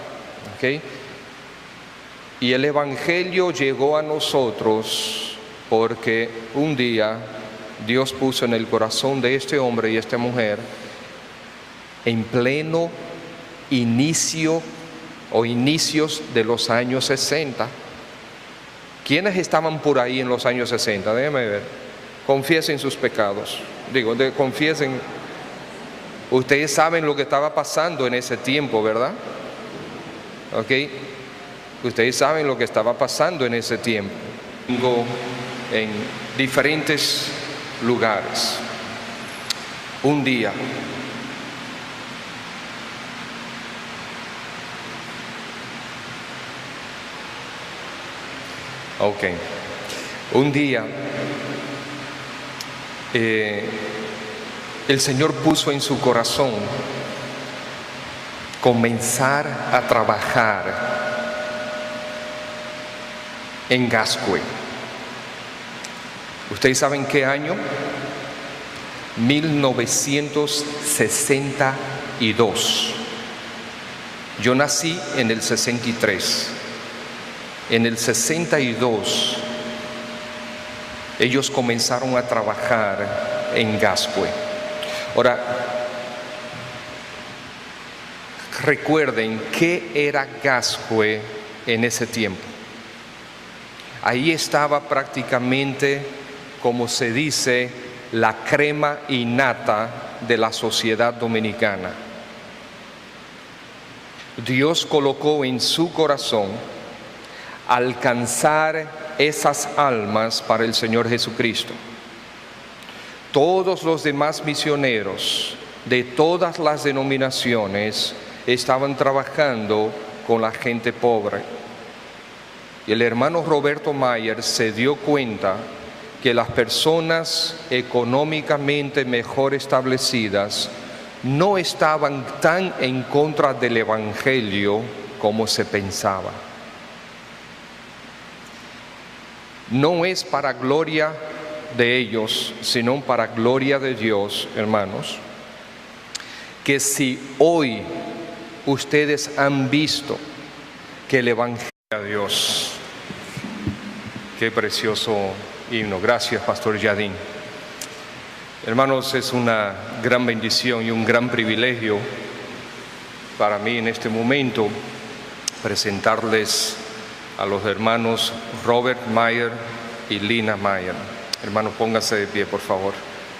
Y el evangelio llegó a nosotros porque un día Dios puso en el corazón de este hombre y esta mujer, en pleno inicios de los años 60. ¿Quiénes estaban por ahí en los años 60? Déjenme ver. Confiesen sus pecados. Confiesen. Ustedes saben lo que estaba pasando en ese tiempo, ¿verdad? Ustedes saben lo que estaba pasando en ese tiempo. En diferentes lugares. Un día, el Señor puso en su corazón comenzar a trabajar en Gascue. ¿Ustedes saben qué año? 1962. Yo nací en el 63. En el 62, ellos comenzaron a trabajar en Gascue. Ahora, recuerden qué era Gascue en ese tiempo. Ahí estaba prácticamente, como se dice, la crema innata de la sociedad dominicana. Dios colocó en su corazón alcanzar esas almas para el Señor Jesucristo. Todos los demás misioneros de todas las denominaciones estaban trabajando con la gente pobre. Y el hermano Roberto Mayer se dio cuenta que las personas económicamente mejor establecidas no estaban tan en contra del Evangelio como se pensaba. No es para gloria de ellos, sino para gloria de Dios, hermanos, que si hoy ustedes han visto que el Evangelio de Dios, qué precioso himno, gracias Pastor Yadín. Hermanos, es una gran bendición y un gran privilegio para mí en este momento presentarles a los hermanos Robert Mayer y Lina Mayer. Hermanos, pónganse de pie, por favor,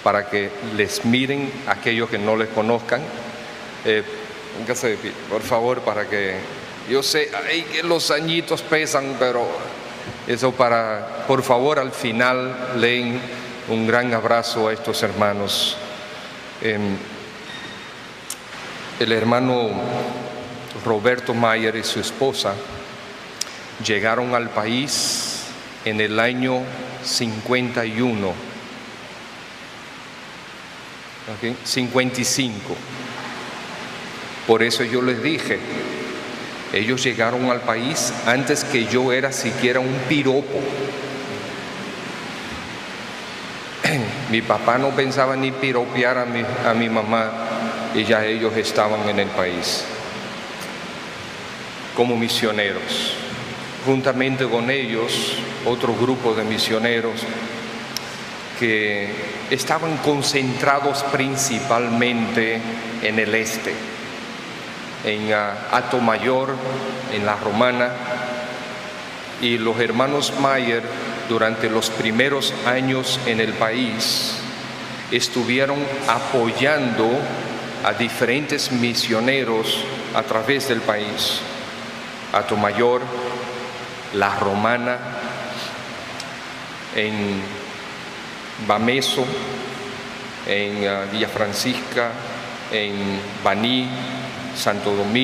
para que les miren aquellos que no les conozcan. Pónganse de pie, por favor, para que... Yo sé que los añitos pesan, pero eso por favor, al final leen un gran abrazo a estos hermanos. El hermano Roberto Mayer y su esposa llegaron al país en el año 51, 55. Por eso yo les dije, ellos llegaron al país antes que yo era siquiera un piropo. Mi papá no pensaba ni piropear a mi mamá y ya ellos estaban en el país como misioneros. Juntamente con ellos, otro grupo de misioneros que estaban concentrados principalmente en el este, en Atomayor, en La Romana, y los hermanos Mayer durante los primeros años en el país estuvieron apoyando a diferentes misioneros a través del país. Atomayor, La Romana, en Bameso, en Villa Francisca, en Baní, Santo Domingo.